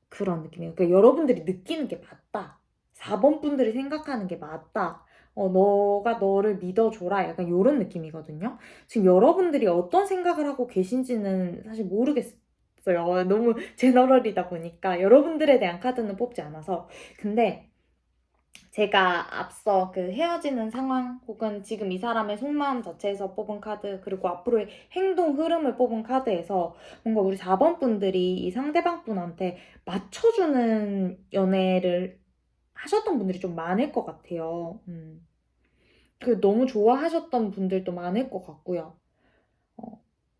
그런 느낌이에요. 그러니까 여러분들이 느끼는 게 맞다. 4번 분들이 생각하는 게 맞다. 너가 너를 믿어줘라. 약간 이런 느낌이거든요. 지금 여러분들이 어떤 생각을 하고 계신지는 사실 모르겠어요. 너무 제너럴이다 보니까 여러분들에 대한 카드는 뽑지 않아서. 근데 제가 앞서 그 헤어지는 상황 혹은 지금 이 사람의 속마음 자체에서 뽑은 카드 그리고 앞으로의 행동 흐름을 뽑은 카드에서 뭔가 우리 4번 분들이 이 상대방 분한테 맞춰주는 연애를 하셨던 분들이 좀 많을 것 같아요. 그 너무 좋아하셨던 분들도 많을 것 같고요.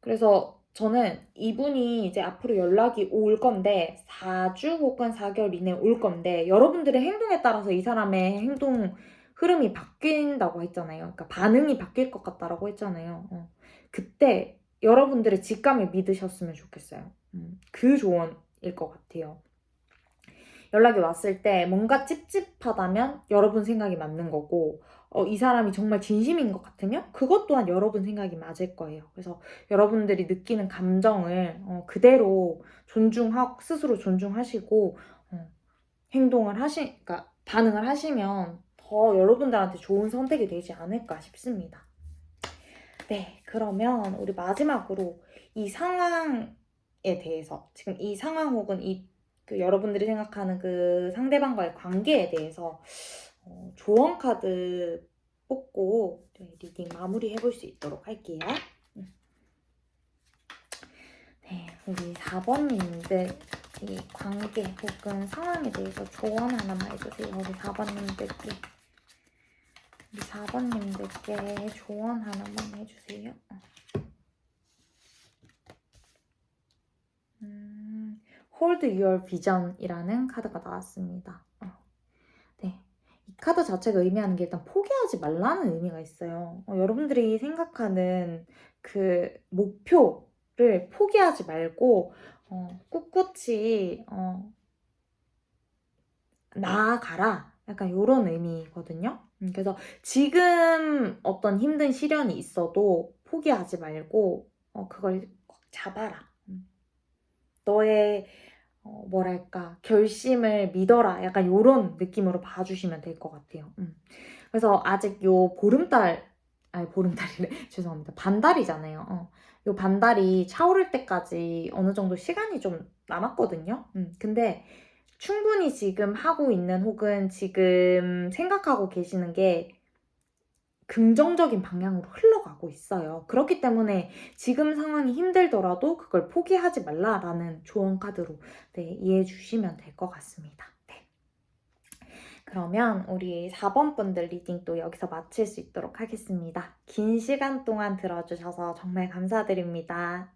그래서 저는 이분이 이제 앞으로 연락이 올 건데 4주 혹은 4개월 이내에 올 건데 여러분들의 행동에 따라서 이 사람의 행동 흐름이 바뀐다고 했잖아요. 그러니까 반응이 바뀔 것 같다라고 했잖아요. 그때 여러분들의 직감을 믿으셨으면 좋겠어요. 그 조언일 것 같아요. 연락이 왔을 때 뭔가 찝찝하다면 여러분 생각이 맞는 거고 이 사람이 정말 진심인 것 같으면 그것 또한 여러분 생각이 맞을 거예요. 그래서 여러분들이 느끼는 감정을 그대로 존중하고 스스로 존중하시고 그러니까 반응을 하시면 더 여러분들한테 좋은 선택이 되지 않을까 싶습니다. 네, 그러면 우리 마지막으로 이 상황에 대해서 지금 이 상황 혹은 그 여러분들이 생각하는 그 상대방과의 관계에 대해서 조언 카드 뽑고 리딩 마무리 해볼 수 있도록 할게요. 네, 우리 4번님들 이 관계 혹은 상황에 대해서 조언 하나만 해주세요. 우리 4번님들께. 우리 4번님들께 조언 하나만 해주세요. Hold Your Vision이라는 카드가 나왔습니다. 네, 이 카드 자체가 의미하는 게 일단 포기하지 말라는 의미가 있어요. 여러분들이 생각하는 그 목표를 포기하지 말고 꿋꿋이 나아가라. 약간 이런 의미거든요. 그래서 지금 어떤 힘든 시련이 있어도 포기하지 말고 그걸 꼭 잡아라. 너의 뭐랄까 결심을 믿어라. 약간 이런 느낌으로 봐주시면 될 것 같아요. 그래서 아직 요 보름달이래. 죄송합니다. 반달이잖아요. 요 반달이 차오를 때까지 어느 정도 시간이 좀 남았거든요. 근데 충분히 지금 하고 있는 혹은 지금 생각하고 계시는 게 긍정적인 방향으로 흘러가고 있어요. 그렇기 때문에 지금 상황이 힘들더라도 그걸 포기하지 말라라는 조언 카드로 이해해 주시면 될 것 같습니다. 네. 그러면 우리 4번 분들 리딩 또 여기서 마칠 수 있도록 하겠습니다. 긴 시간 동안 들어주셔서 정말 감사드립니다.